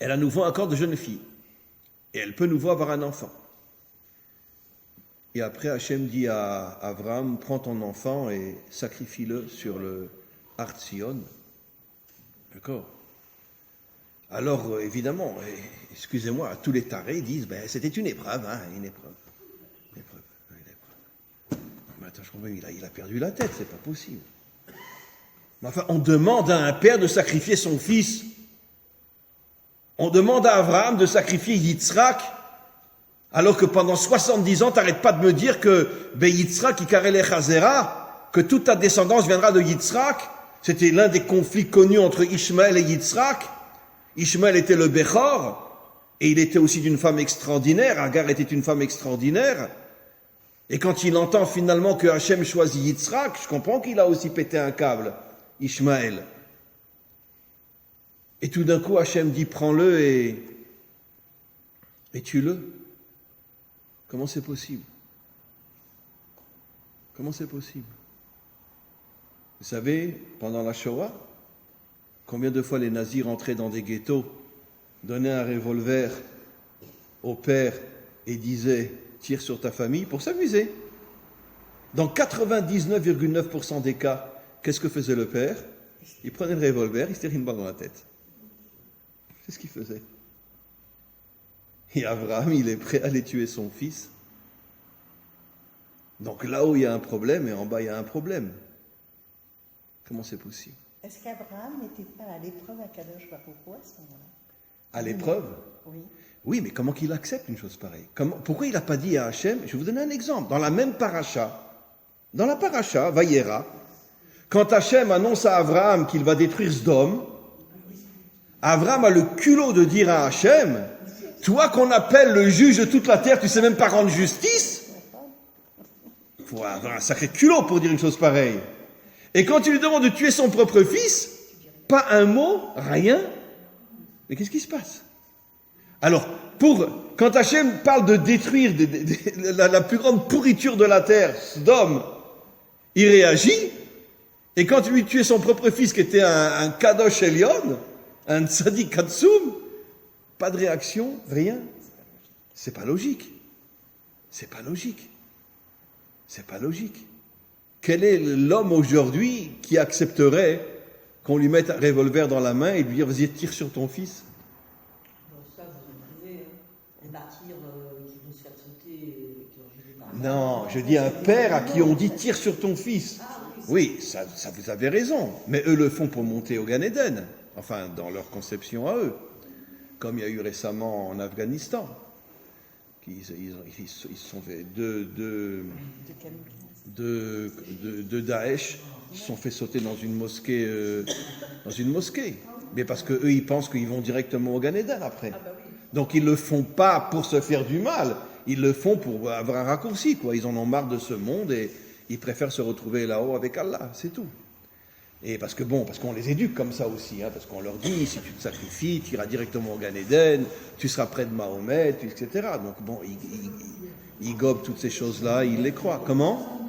Elle a à nouveau un corps de jeune fille. Et elle peut nouveau avoir un enfant. Et après, Hachem dit à Abraham, prends ton enfant et sacrifie-le sur le Har Tzion. D'accord? Alors, évidemment, excusez-moi, tous les tarés disent, ben, c'était une épreuve, hein, une épreuve. Mais attends, je comprends, il a perdu la tête, c'est pas possible. Mais enfin, on demande à un père de sacrifier son fils. On demande à Abraham de sacrifier Yitzhak. Alors que pendant 70 ans, t'arrêtes pas de me dire que Yitzhak, Ikarele Chazera, que toute ta descendance viendra de Yitzhak. C'était l'un des conflits connus entre Ishmaël et Yitzhak. Ishmaël était le Bechor, et il était aussi d'une femme extraordinaire. Agar était une femme extraordinaire. Et quand il entend finalement que Hachem choisit Yitzhak, je comprends qu'il a aussi pété un câble, Ishmaël. Et tout d'un coup, Hachem dit, prends-le et tue-le. Comment c'est possible? Comment c'est possible? Vous savez, pendant la Shoah, combien de fois les nazis rentraient dans des ghettos, donnaient un revolver au père et disaient « tire sur ta famille » pour s'amuser. Dans 99,9% des cas, qu'est-ce que faisait le père? Il prenait le revolver, il se tirait une balle dans la tête. C'est ce qu'il faisait. Et Abraham, il est prêt à aller tuer son fils. Donc là-haut, il y a un problème, et en bas, il y a un problème. Comment c'est possible? Est-ce qu'Abraham n'était pas à l'épreuve à Kadosh Baruch Hu à ce moment-là? À l'épreuve? Oui. Oui, mais comment qu'il accepte une chose pareille? Pourquoi il n'a pas dit à Hachem? Je vais vous donner un exemple. Dans la même paracha, dans la paracha, Vayera, quand Hachem annonce à Abraham qu'il va détruire Sdom, Abraham a le culot de dire à Hachem, toi qu'on appelle le juge de toute la terre, tu sais même pas rendre justice? Il faut avoir un sacré culot pour dire une chose pareille. Et quand tu lui demandes de tuer son propre fils, pas un mot, rien. Mais qu'est-ce qui se passe? Alors, quand Hachem parle de détruire la plus grande pourriture de la terre, Sodome, il réagit. Et quand il lui tuait son propre fils, qui était un Kadosh Elion, Un tzaddik katsoum, pas de réaction, rien. C'est pas logique. C'est pas logique. C'est pas logique. Quel est l'homme aujourd'hui qui accepterait qu'on lui mette un revolver dans la main et lui dire vas-y, tire sur ton fils? Bon, ça, vous en trouvez, hein. Les martyrs qui vont se faire sauter, qui ont gêné par Non, je dis un père à qui on dit tire sur ton fils. Oui, ça vous avez raison. Mais eux le font pour monter au Gan Eden. Enfin, dans leur conception à eux. Comme il y a eu récemment en Afghanistan. Ils se sont fait deux Daesh se sont fait sauter dans une mosquée. Mais parce qu'eux, ils pensent qu'ils vont directement au Gan Eden après. Donc ils ne le font pas pour se faire du mal. Ils le font pour avoir un raccourci, quoi. Ils en ont marre de ce monde et ils préfèrent se retrouver là-haut avec Allah, c'est tout. Et parce qu'on les éduque comme ça aussi, hein, parce qu'on leur dit, si tu te sacrifies, tu iras directement au Gan Eden, tu seras près de Mahomet, etc. Donc bon, ils gobent toutes ces choses-là, ils les croient. Comment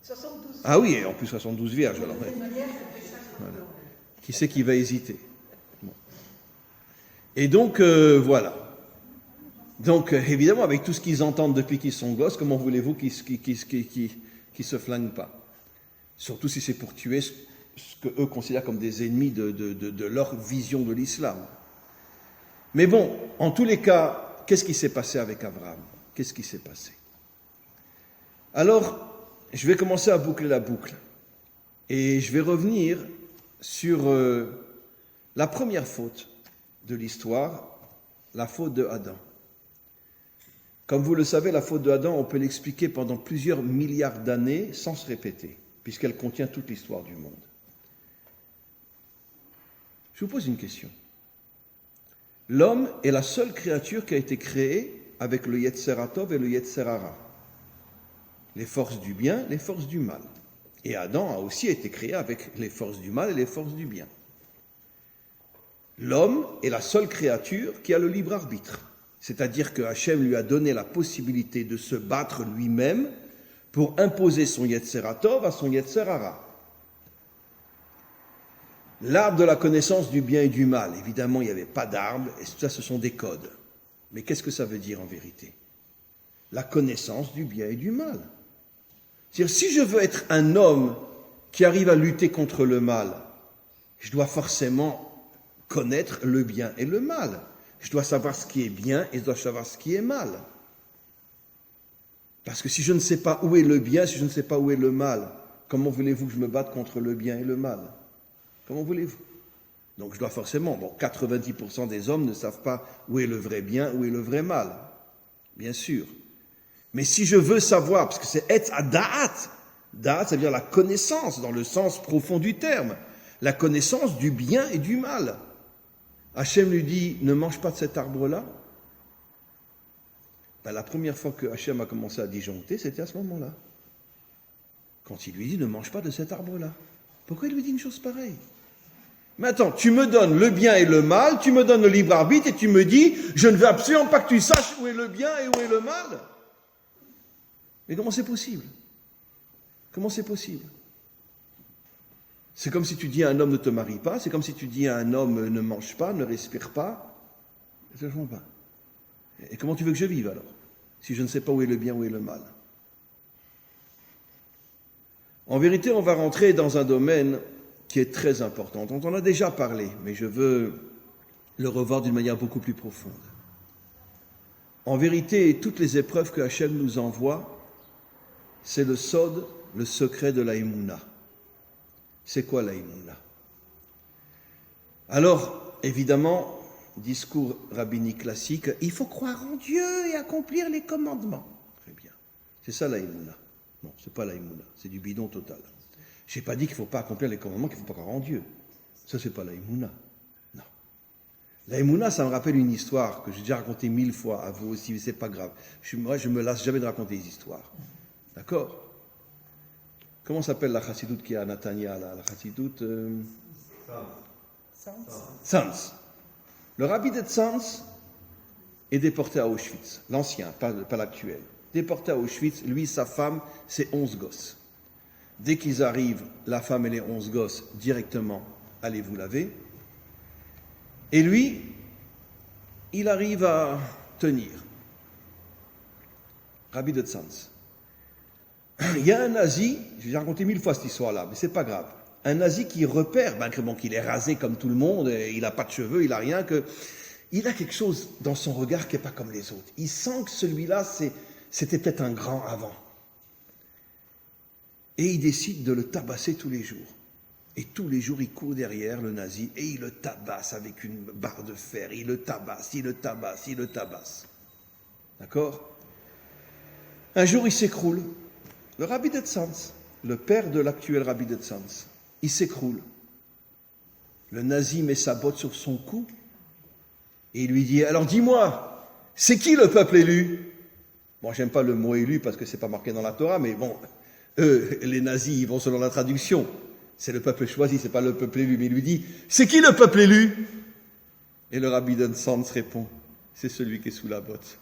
72. Ah oui, et en plus 72 vierges, alors. Ouais. Voilà. Qui c'est qui va hésiter? Bon. Et donc, voilà. Donc, évidemment, avec tout ce qu'ils entendent depuis qu'ils sont gosses, comment voulez-vous qu'ils se flinguent pas? Surtout si c'est pour tuer ce qu'eux considèrent comme des ennemis de leur vision de l'islam. Mais bon, en tous les cas, qu'est-ce qui s'est passé avec Abraham? Qu'est-ce qui s'est passé? Alors, je vais commencer à boucler la boucle. Et je vais revenir sur la première faute de l'histoire, la faute de Adam. Comme vous le savez, la faute de Adam, on peut l'expliquer pendant plusieurs milliards d'années sans se répéter, puisqu'elle contient toute l'histoire du monde. Je vous pose une question. L'homme est la seule créature qui a été créée avec le Yetzer HaTov et le Yetzer Hara. Les forces du bien, les forces du mal. Et Adam a aussi été créé avec les forces du mal et les forces du bien. L'homme est la seule créature qui a le libre arbitre. C'est-à-dire que Hachem lui a donné la possibilité de se battre lui-même pour imposer son Yetzer HaTov à son Yetzer Hara. L'arbre de la connaissance du bien et du mal, évidemment, il n'y avait pas d'arbre, et tout ça, ce sont des codes. Mais qu'est-ce que ça veut dire en vérité? La connaissance du bien et du mal. C'est-à-dire, si je veux être un homme qui arrive à lutter contre le mal, je dois forcément connaître le bien et le mal. Je dois savoir ce qui est bien et je dois savoir ce qui est mal. Parce que si je ne sais pas où est le bien, si je ne sais pas où est le mal, comment voulez-vous que je me batte contre le bien et le mal? Comment voulez-vous? Donc je dois forcément, 90% des hommes ne savent pas où est le vrai bien, où est le vrai mal. Bien sûr. Mais si je veux savoir, parce que c'est et da'at, da'at, ça veut dire la connaissance, dans le sens profond du terme, la connaissance du bien et du mal. Hachem lui dit, ne mange pas de cet arbre-là. La première fois que Hachem a commencé à disjoncter, c'était à ce moment-là. Quand il lui dit, ne mange pas de cet arbre-là. Pourquoi il lui dit une chose pareille? Mais attends, tu me donnes le bien et le mal, tu me donnes le libre arbitre et tu me dis, je ne veux absolument pas que tu saches où est le bien et où est le mal. Mais comment c'est possible? Comment c'est possible? C'est comme si tu dis à un homme ne te marie pas, c'est comme si tu dis à un homme ne mange pas, ne respire pas. Je ne comprends pas. Et comment tu veux que je vive alors, si je ne sais pas où est le bien, où est le mal? En vérité, on va rentrer dans un domaine qui est très important, dont on a déjà parlé, mais je veux le revoir d'une manière beaucoup plus profonde. En vérité, toutes les épreuves que Hachem nous envoie, c'est le sod, le secret de la Emouna. C'est quoi la Emouna? Alors, évidemment, discours rabbinique classique, il faut croire en Dieu et accomplir les commandements. Très bien. C'est ça la Emouna. Non, c'est pas la Emouna, c'est du bidon total. Je n'ai pas dit qu'il ne faut pas accomplir les commandements, qu'il ne faut pas croire en Dieu. Ça, c'est pas la Emouna. Non. La Emouna, ça me rappelle une histoire que j'ai déjà racontée 1000 fois à vous aussi, mais c'est pas grave. Moi, je me lasse jamais de raconter des histoires. D'accord? Comment s'appelle la chassidoute qui est à Natania, là? La chassidoute Tzantz. Le rabbi de Tzantz est déporté à Auschwitz, l'ancien, pas l'actuel. Déporté à Auschwitz, lui, sa femme, ses 11 gosses. Dès qu'ils arrivent, la femme et les 11 gosses, directement, allez vous laver. Et lui, il arrive à tenir. Rabbi de Tzantz. Il y a un nazi, je vais raconter 1000 fois cette histoire-là, mais c'est pas grave. Un nazi qui repère, qu'il est rasé comme tout le monde, il n'a pas de cheveux, il n'a rien, il a quelque chose dans son regard qui n'est pas comme les autres. Il sent que celui-là, c'était peut-être un grand avant. Et il décide de le tabasser tous les jours. Et tous les jours, il court derrière le nazi et il le tabasse avec une barre de fer. Il le tabasse, il le tabasse, il le tabasse. D'accord ? Un jour, il s'écroule. Le Rabbi de Tzantz, le père de l'actuel Rabbi de Tzantz, il s'écroule. Le nazi met sa botte sur son cou et il lui dit « Alors dis-moi, c'est qui le peuple élu ?» Bon, j'aime pas le mot élu parce que c'est pas marqué dans la Torah, mais bon, eux, les nazis, ils vont selon la traduction. C'est le peuple choisi, c'est pas le peuple élu. Mais il lui dit « C'est qui le peuple élu ?» Et le Rabbi de Tzantz répond « C'est celui qui est sous la botte. »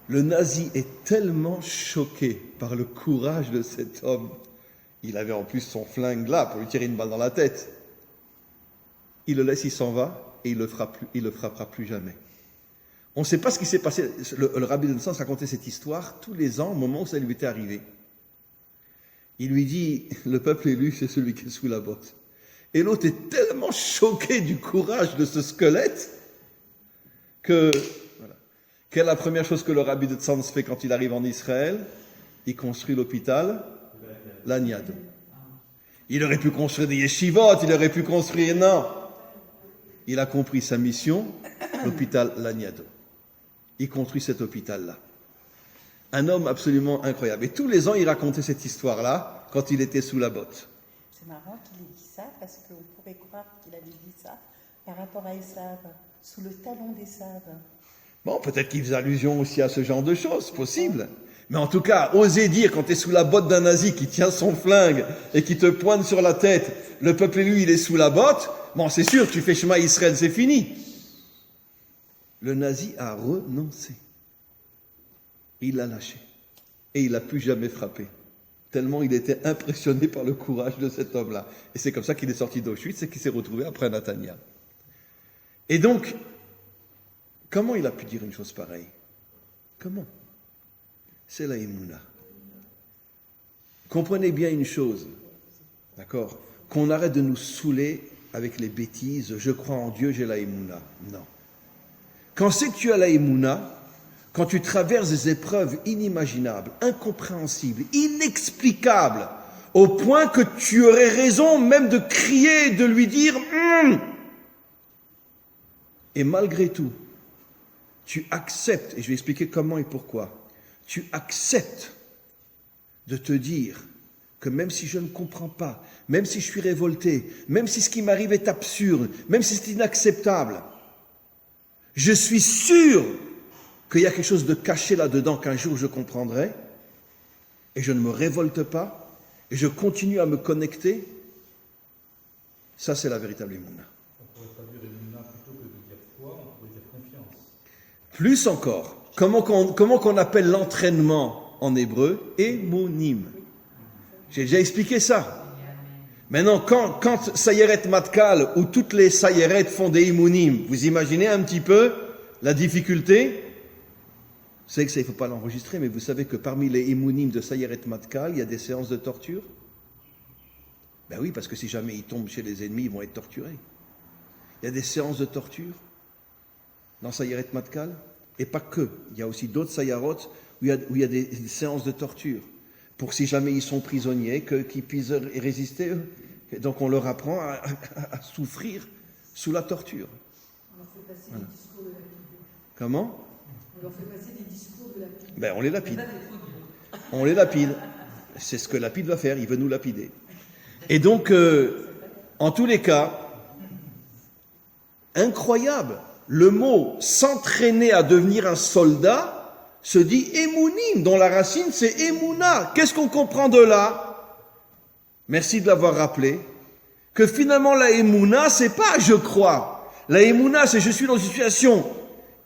Le nazi est tellement choqué par le courage de cet homme. Il avait en plus son flingue là pour lui tirer une balle dans la tête. Il le laisse, il s'en va et il le frappera plus jamais. On ne sait pas ce qui s'est passé. Le Rabbi de Tzantz racontait cette histoire tous les ans au moment où ça lui était arrivé. Il lui dit, le peuple élu, c'est celui qui est sous la botte. Et l'autre est tellement choqué du courage de ce squelette que... Quelle est la première chose que le Rabbi de Tzantz fait quand il arrive en Israël? Il construit l'hôpital Laniado. Il aurait pu construire des yeshivot, il aurait pu construire... Non. Il a compris sa mission, l'hôpital Laniado. Il construit cet hôpital-là. Un homme absolument incroyable. Et tous les ans, il racontait cette histoire-là quand il était sous la botte. C'est marrant qu'il ait dit ça, parce qu'on pourrait croire qu'il avait dit ça par rapport à Esav, sous le talon d'Esav. Bon, peut-être qu'il faisait allusion aussi à ce genre de choses, possible. Mais en tout cas, oser dire quand tu es sous la botte d'un nazi qui tient son flingue et qui te pointe sur la tête, le peuple élu, il est sous la botte, bon, c'est sûr, tu fais Shema Israël, c'est fini. Le nazi a renoncé. Il l'a lâché. Et il n'a plus jamais frappé. Tellement il était impressionné par le courage de cet homme-là. Et c'est comme ça qu'il est sorti d'Auschwitz et qu'il s'est retrouvé après Natania. Et donc, comment il a pu dire une chose pareille? Comment? C'est la Emouna. Comprenez bien une chose, d'accord? Qu'on arrête de nous saouler avec les bêtises. Je crois en Dieu, j'ai la Emouna. Non. Quand c'est que tu as la Emouna, quand tu traverses des épreuves inimaginables, incompréhensibles, inexplicables, au point que tu aurais raison même de crier, de lui dire et malgré tout, tu acceptes, et je vais expliquer comment et pourquoi, tu acceptes de te dire que même si je ne comprends pas, même si je suis révolté, même si ce qui m'arrive est absurde, même si c'est inacceptable, je suis sûr qu'il y a quelque chose de caché là-dedans qu'un jour je comprendrai, et je ne me révolte pas, et je continue à me connecter. Ça, c'est la véritable Emouna. On pourrait traduire Emouna plutôt que de dire foi, on pourrait dire confiance. Plus encore, comment qu'on appelle l'entraînement en hébreu? Emonim. J'ai déjà expliqué ça. Maintenant, quand Sayeret Matkal, où toutes les Sayeret font des Emonim, vous imaginez un petit peu la difficulté? Vous savez que ça, il ne faut pas l'enregistrer, mais vous savez que parmi les Emonim de Sayeret Matkal, il y a des séances de torture? Ben oui, parce que si jamais ils tombent chez les ennemis, ils vont être torturés. Il y a des séances de torture dans Sayeret Matkal, et pas que. Il y a aussi d'autres Sayarot où il y a des séances de torture, pour si jamais ils sont prisonniers, qu'ils puissent résister. Donc on leur apprend à souffrir sous la torture. On leur fait passer des discours de lapide. Comment? On leur fait passer des discours de lapide. Ben on les lapide. On les lapide. C'est ce que lapide va faire, il veut nous lapider. Et donc, en tous les cas, incroyable, le mot s'entraîner à devenir un soldat se dit Emounim, dont la racine c'est Emouna. Qu'est-ce qu'on comprend de là? Merci de l'avoir rappelé. Que finalement la Emouna, c'est pas je crois. La Emouna, c'est je suis dans une situation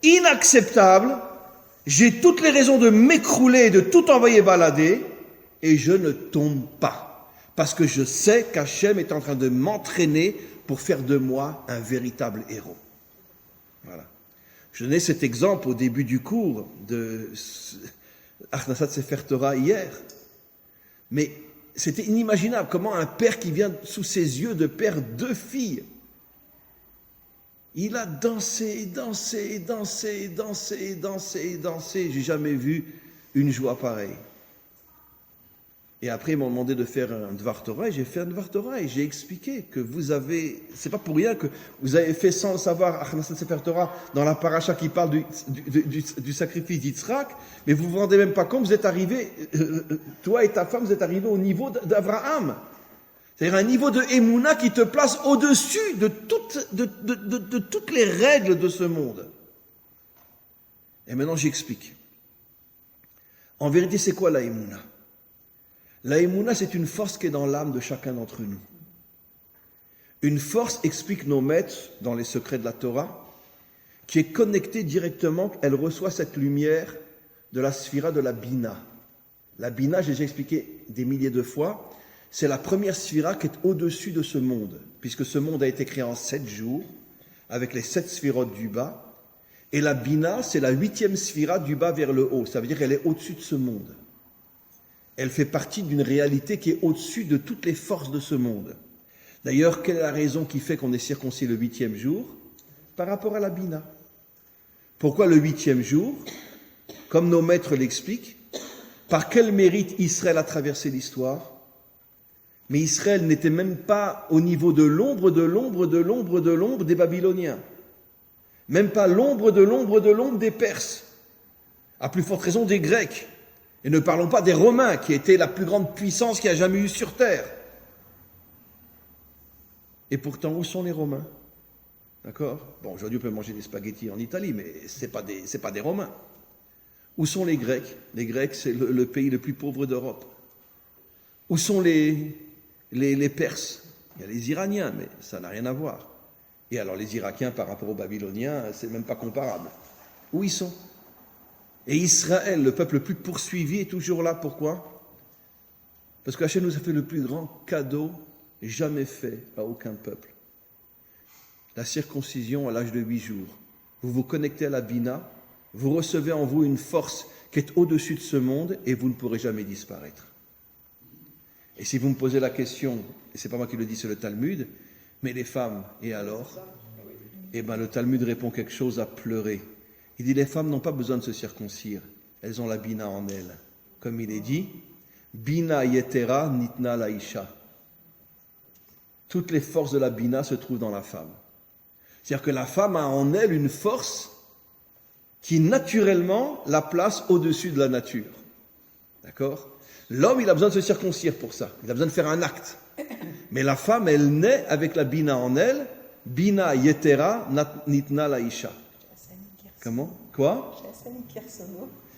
inacceptable. J'ai toutes les raisons de m'écrouler et de tout envoyer balader. et je ne tombe pas, parce que je sais qu'Hachem est en train de m'entraîner pour faire de moi un véritable héros. Voilà. Je donnais cet exemple au début du cours de Achnasat Sefer Torah hier, mais c'était inimaginable comment un père qui vient sous ses yeux de père 2 filles, il a dansé, j'ai jamais vu une joie pareille. Et après, ils m'ont demandé de faire un Dvar Torah, et j'ai fait un Dvar Torah, et j'ai expliqué que vous avez, c'est pas pour rien que vous avez fait sans le savoir, Achnasat Sefer Torah, dans la paracha qui parle du sacrifice d'Yitzhak, mais vous vous rendez même pas compte, vous êtes arrivé, toi et ta femme, vous êtes arrivés au niveau d'Abraham. C'est-à-dire un niveau de Emouna qui te place au-dessus de toutes les règles de ce monde. Et maintenant, j'explique. En vérité, c'est quoi la Emouna ? La Emouna, c'est une force qui est dans l'âme de chacun d'entre nous. Une force, explique nos maîtres dans les secrets de la Torah, qui est connectée directement, elle reçoit cette lumière de la sphira de la Bina. La Bina, j'ai déjà expliqué des milliers de fois, c'est la première sphira qui est au-dessus de ce monde, puisque ce monde a été créé en 7 jours, avec les 7 sphirotes du bas, et la Bina, c'est la 8e sphira du bas vers le haut, ça veut dire qu'elle est au-dessus de ce monde. Elle fait partie d'une réalité qui est au-dessus de toutes les forces de ce monde. D'ailleurs, quelle est la raison qui fait qu'on est circoncis le 8e jour ? Par rapport à la Bina. Pourquoi le 8e jour ? Comme nos maîtres l'expliquent, par quel mérite Israël a traversé l'histoire ? Mais Israël n'était même pas au niveau de l'ombre des Babyloniens. Même pas l'ombre des Perses. À plus forte raison des Grecs. Et ne parlons pas des Romains, qui étaient la plus grande puissance qu'il y a jamais eu sur terre. Et pourtant, où sont les Romains ? D'accord ? Bon, aujourd'hui, on peut manger des spaghettis en Italie, mais c'est pas des Romains. Où sont les Grecs ? Les Grecs, c'est le pays le plus pauvre d'Europe. Où sont les Perses ? Il y a les Iraniens, mais ça n'a rien à voir. Et alors, les Irakiens, par rapport aux Babyloniens, c'est même pas comparable. Où ils sont ? Et Israël, le peuple le plus poursuivi, est toujours là. Pourquoi ? Parce que Hachem nous a fait le plus grand cadeau jamais fait à aucun peuple. La circoncision à l'âge de 8 jours. Vous vous connectez à la Bina, vous recevez en vous une force qui est au-dessus de ce monde et vous ne pourrez jamais disparaître. Et si vous me posez la question, et c'est pas moi qui le dis, c'est le Talmud, mais les femmes, et alors ? Eh bien, le Talmud répond quelque chose à pleurer. Il dit, les femmes n'ont pas besoin de se circoncire. Elles ont la Bina en elles. Comme il est dit, Bina yetera nitna laisha. Toutes les forces de la Bina se trouvent dans la femme. C'est-à-dire que la femme a en elle une force qui naturellement la place au-dessus de la nature. D'accord ? L'homme, il a besoin de se circoncire pour ça. Il a besoin de faire un acte. Mais la femme, elle naît avec la Bina en elle. Bina yetera nitna laisha. Comment ? Quoi ?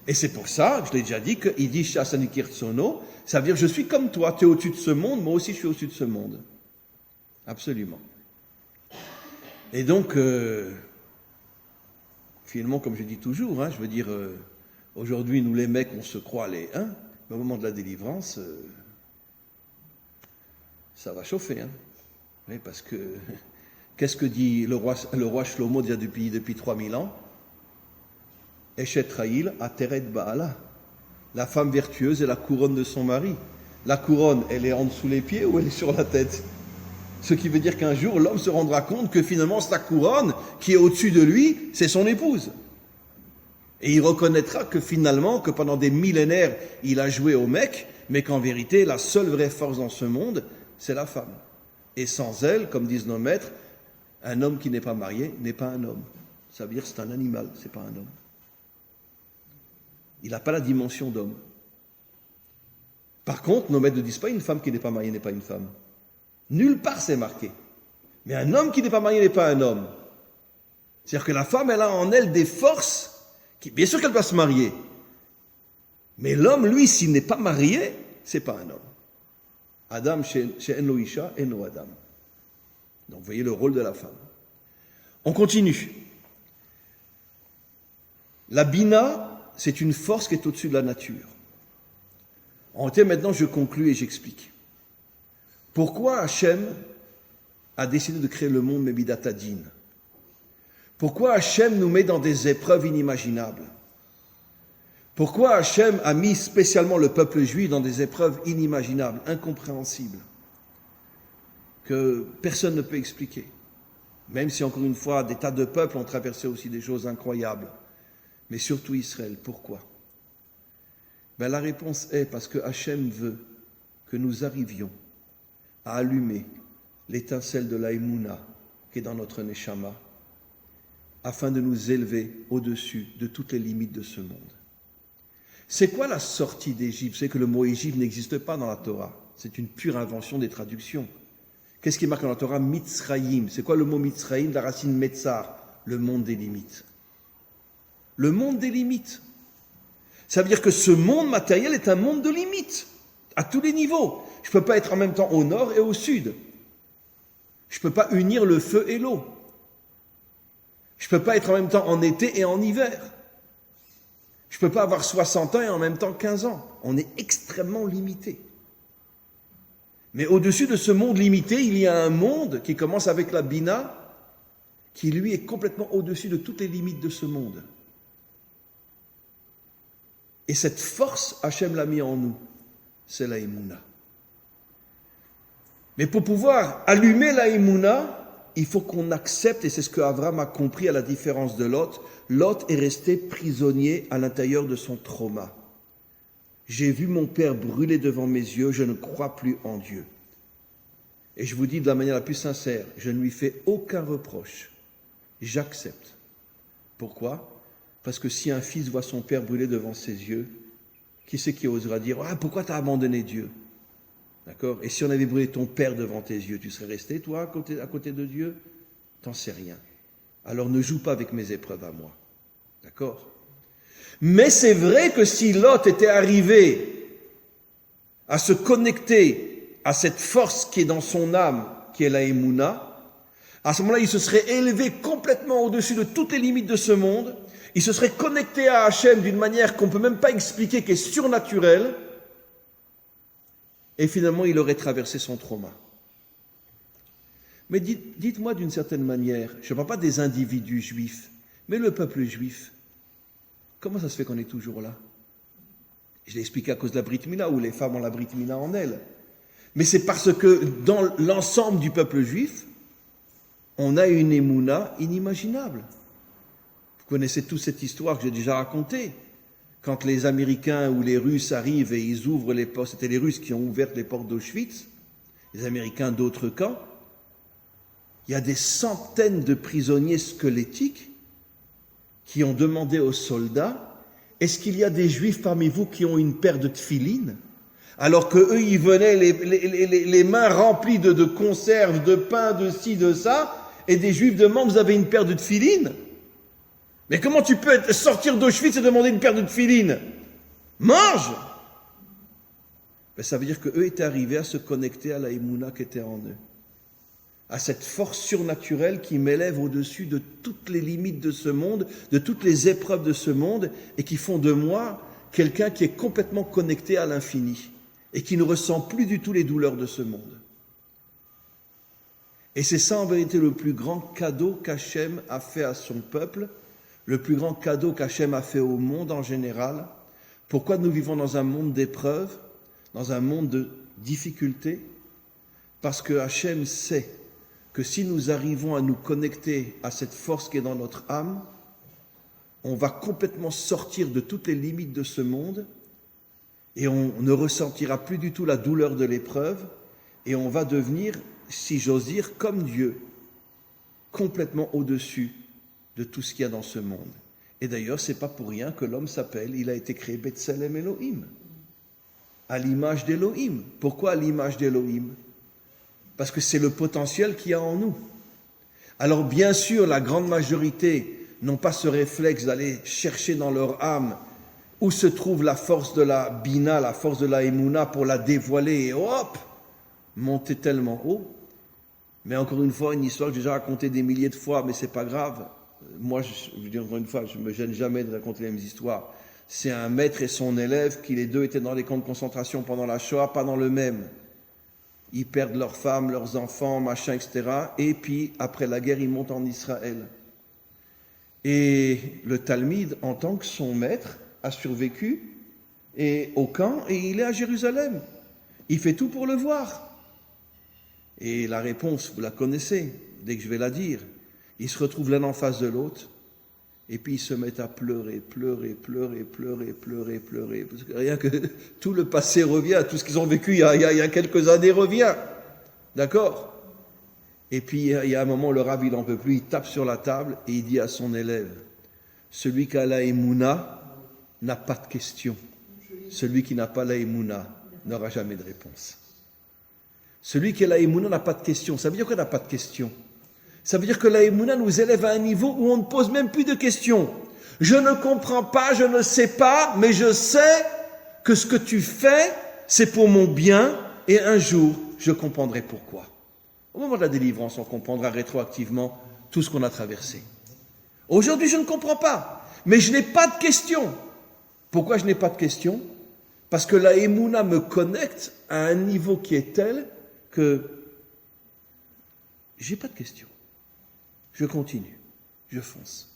Et c'est pour ça, je l'ai déjà dit, qu'il dit Shasani Kirtsono, ça veut dire je suis comme toi, tu es au-dessus de ce monde, moi aussi je suis au-dessus de ce monde. Absolument. Et donc, finalement, comme je dis toujours, je veux dire, aujourd'hui, nous les mecs, on se croit les mais au moment de la délivrance, ça va chauffer. Oui, parce que, qu'est-ce que dit le roi Shlomo déjà depuis 3000 ans ? Eshet Raïl Ateret Baala. La femme vertueuse est la couronne de son mari. La couronne, elle est en dessous les pieds ou elle est sur la tête ? Ce qui veut dire qu'un jour, l'homme se rendra compte que finalement, sa couronne, qui est au-dessus de lui, c'est son épouse. Et il reconnaîtra que finalement, que pendant des millénaires, il a joué au mec, mais qu'en vérité, la seule vraie force dans ce monde, c'est la femme. Et sans elle, comme disent nos maîtres, un homme qui n'est pas marié n'est pas un homme. Ça veut dire que c'est un animal, c'est pas un homme. Il n'a pas la dimension d'homme. Par contre, nos maîtres ne disent pas une femme qui n'est pas mariée n'est pas une femme. Nulle part c'est marqué. Mais un homme qui n'est pas marié n'est pas un homme. C'est-à-dire que la femme, elle a en elle des forces, qui, bien sûr qu'elle doit se marier. Mais l'homme, lui, s'il n'est pas marié, c'est pas un homme. Adam chez Enlo Isha, Enlo Adam. Donc vous voyez le rôle de la femme. On continue. La Bina, c'est une force qui est au-dessus de la nature. En réalité, maintenant, je conclus et j'explique. Pourquoi Hachem a décidé de créer le monde Mebidat Hadin? Pourquoi Hachem nous met dans des épreuves inimaginables? Pourquoi Hachem a mis spécialement le peuple juif dans des épreuves inimaginables, incompréhensibles, que personne ne peut expliquer? Même si, encore une fois, des tas de peuples ont traversé aussi des choses incroyables. Mais surtout Israël. Pourquoi? La réponse est parce que Hachem veut que nous arrivions à allumer l'étincelle de la Emouna qui est dans notre Neshama, afin de nous élever au-dessus de toutes les limites de ce monde. C'est quoi la sortie d'Égypte? Vous savez que le mot Égypte n'existe pas dans la Torah. C'est une pure invention des traductions. Qu'est-ce qui est marqué dans la Torah? Mitzrayim. C'est quoi le mot Mitzrayim? La racine Metzar, le monde des limites. Le monde des limites. Ça veut dire que ce monde matériel est un monde de limites, à tous les niveaux. Je ne peux pas être en même temps au nord et au sud. Je ne peux pas unir le feu et l'eau. Je ne peux pas être en même temps en été et en hiver. Je ne peux pas avoir 60 ans et en même temps 15 ans. On est extrêmement limité. Mais au-dessus de ce monde limité, il y a un monde qui commence avec la Bina, qui lui est complètement au-dessus de toutes les limites de ce monde. Et cette force, Hachem l'a mis en nous, c'est la Emouna. Mais pour pouvoir allumer la Emouna, il faut qu'on accepte, et c'est ce que Abraham a compris à la différence de Lot. Lot est resté prisonnier à l'intérieur de son trauma. J'ai vu mon père brûler devant mes yeux, je ne crois plus en Dieu. Et je vous dis de la manière la plus sincère, je ne lui fais aucun reproche. J'accepte. Pourquoi? Parce que si un fils voit son père brûler devant ses yeux, qui c'est qui osera dire « Ah, pourquoi tu as abandonné Dieu ?» D'accord? Et si on avait brûlé ton père devant tes yeux, tu serais resté, toi, à côté de Dieu? T'en sais rien. Alors ne joue pas avec mes épreuves à moi. D'accord? Mais c'est vrai que si Lot était arrivé à se connecter à cette force qui est dans son âme, qui est la Emouna, à ce moment-là, il se serait élevé complètement au-dessus de toutes les limites de ce monde. Il se serait connecté à Hachem d'une manière qu'on ne peut même pas expliquer, qui est surnaturelle. Et finalement, il aurait traversé son trauma. Mais dites-moi d'une certaine manière, je ne parle pas des individus juifs, mais le peuple juif, comment ça se fait qu'on est toujours là? Je l'ai expliqué à cause de la Brit Mila, où les femmes ont la Brit Mila en elles. Mais c'est parce que dans l'ensemble du peuple juif, on a une émouna inimaginable. Vous connaissez tous cette histoire que j'ai déjà racontée. Quand les Américains ou les Russes arrivent et ils ouvrent les portes, c'était les Russes qui ont ouvert les portes d'Auschwitz, les Américains d'autres camps, il y a des centaines de prisonniers squelettiques qui ont demandé aux soldats, est-ce qu'il y a des Juifs parmi vous qui ont une paire de tefilines? Alors qu'eux, ils venaient les mains remplies de conserves, de pain, de ci, de ça, et des Juifs demandent, vous avez une paire de tefilines? Mais comment tu peux sortir d'Auschwitz et demander une paire de tefilines? Mange! Ben, ça veut dire qu'eux étaient arrivés à se connecter à la Emouna qui était en eux. À cette force surnaturelle qui m'élève au-dessus de toutes les limites de ce monde, de toutes les épreuves de ce monde, et qui font de moi quelqu'un qui est complètement connecté à l'infini, et qui ne ressent plus du tout les douleurs de ce monde. Et c'est ça en vérité le plus grand cadeau qu'Hachem a fait à son peuple, le plus grand cadeau qu'Hachem a fait au monde en général. Pourquoi nous vivons dans un monde d'épreuves, dans un monde de difficultés? Parce que Hachem sait que si nous arrivons à nous connecter à cette force qui est dans notre âme, on va complètement sortir de toutes les limites de ce monde et on ne ressentira plus du tout la douleur de l'épreuve et on va devenir, si j'ose dire, comme Dieu, complètement au-dessus de tout ce qu'il y a dans ce monde. Et d'ailleurs, c'est pas pour rien que l'homme s'appelle, il a été créé Betselem Elohim, à l'image d'Elohim. Pourquoi à l'image d'Elohim? Parce que c'est le potentiel qu'il y a en nous. Alors bien sûr, la grande majorité n'ont pas ce réflexe d'aller chercher dans leur âme où se trouve la force de la Bina, la force de la Emouna pour la dévoiler et hop, monter tellement haut. Mais encore une fois, une histoire que j'ai déjà racontée des milliers de fois, mais c'est pas grave. Moi, je veux dire encore une fois, je me gêne jamais de raconter les mêmes histoires. c'est un maître et son élève qui les deux étaient dans les camps de concentration pendant la Shoah, pas dans le même. Ils perdent leurs femmes, leurs enfants, machin, etc. Et puis, après la guerre, ils montent en Israël. Et le Talmide, en tant que son maître, a survécu et au camp et il est à Jérusalem. Il fait tout pour le voir. Et la réponse, vous la connaissez, dès que je vais la dire. Ils se retrouvent l'un en face de l'autre et puis ils se mettent à pleurer. Parce que rien que tout le passé revient, tout ce qu'ils ont vécu il y a quelques années revient. D'accord ? Et puis il y a un moment, le rabbin n'en peut plus, il tape sur la table et il dit à son élève, celui qui a la émouna n'a pas de question. Celui qui n'a pas la émouna n'aura jamais de réponse. Celui qui a la émouna n'a pas de question. Ça veut dire qu'il n'a pas de question. Ça veut dire que la émouna nous élève à un niveau où on ne pose même plus de questions. Je ne comprends pas, je ne sais pas, mais je sais que ce que tu fais, c'est pour mon bien et un jour, je comprendrai pourquoi. Au moment de la délivrance, on comprendra rétroactivement tout ce qu'on a traversé. Aujourd'hui, je ne comprends pas, mais je n'ai pas de questions. Pourquoi je n'ai pas de questions ? Parce que la émouna me connecte à un niveau qui est tel que j'ai pas de questions. Je continue, je fonce.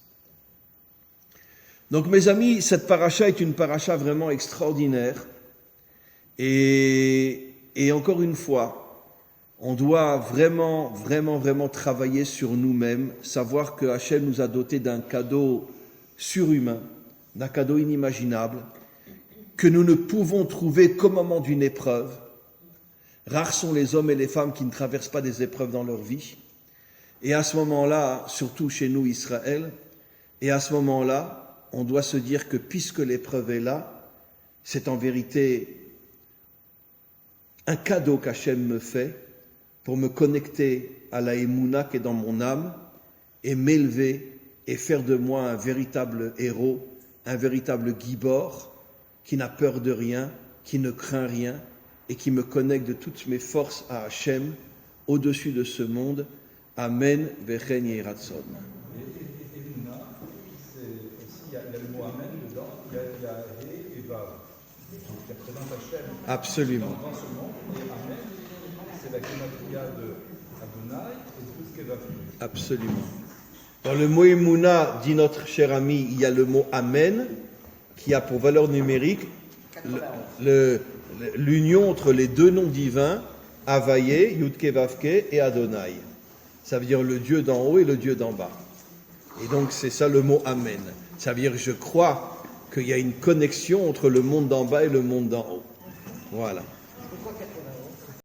Donc mes amis, cette paracha est une paracha vraiment extraordinaire. Et encore une fois, on doit vraiment travailler sur nous-mêmes, savoir que Hachem nous a dotés d'un cadeau surhumain, d'un cadeau inimaginable, que nous ne pouvons trouver qu'au moment d'une épreuve. Rares sont les hommes et les femmes qui ne traversent pas des épreuves dans leur vie. Et à ce moment-là, surtout chez nous, Israël, et à ce moment-là, on doit se dire que puisque l'épreuve est là, c'est en vérité un cadeau qu'Hachem me fait pour me connecter à la émouna qui est dans mon âme et m'élever et faire de moi un véritable héros, un véritable gibor qui n'a peur de rien, qui ne craint rien et qui me connecte de toutes mes forces à Hachem au-dessus de ce monde. Amen, Vechen Yehiratson. Et Mouna, c'est aussi, il y a le mot Amen dedans, il y a He et Vav, qui représente Hachem. Absolument. Dans ce monde, et Amen, c'est la gematria de Adonai et tout ce qu'elle va faire. Absolument. Dans le mot Emouna, dit notre cher ami, il y a le mot Amen, qui a pour valeur numérique l'union entre les deux noms divins, Havaye, Yudke Vavke et Adonai. Ça veut dire le Dieu d'en haut et le Dieu d'en bas. Et donc c'est ça le mot Amen. Ça veut dire je crois qu'il y a une connexion entre le monde d'en bas et le monde d'en haut. Voilà. Je crois qu'il y a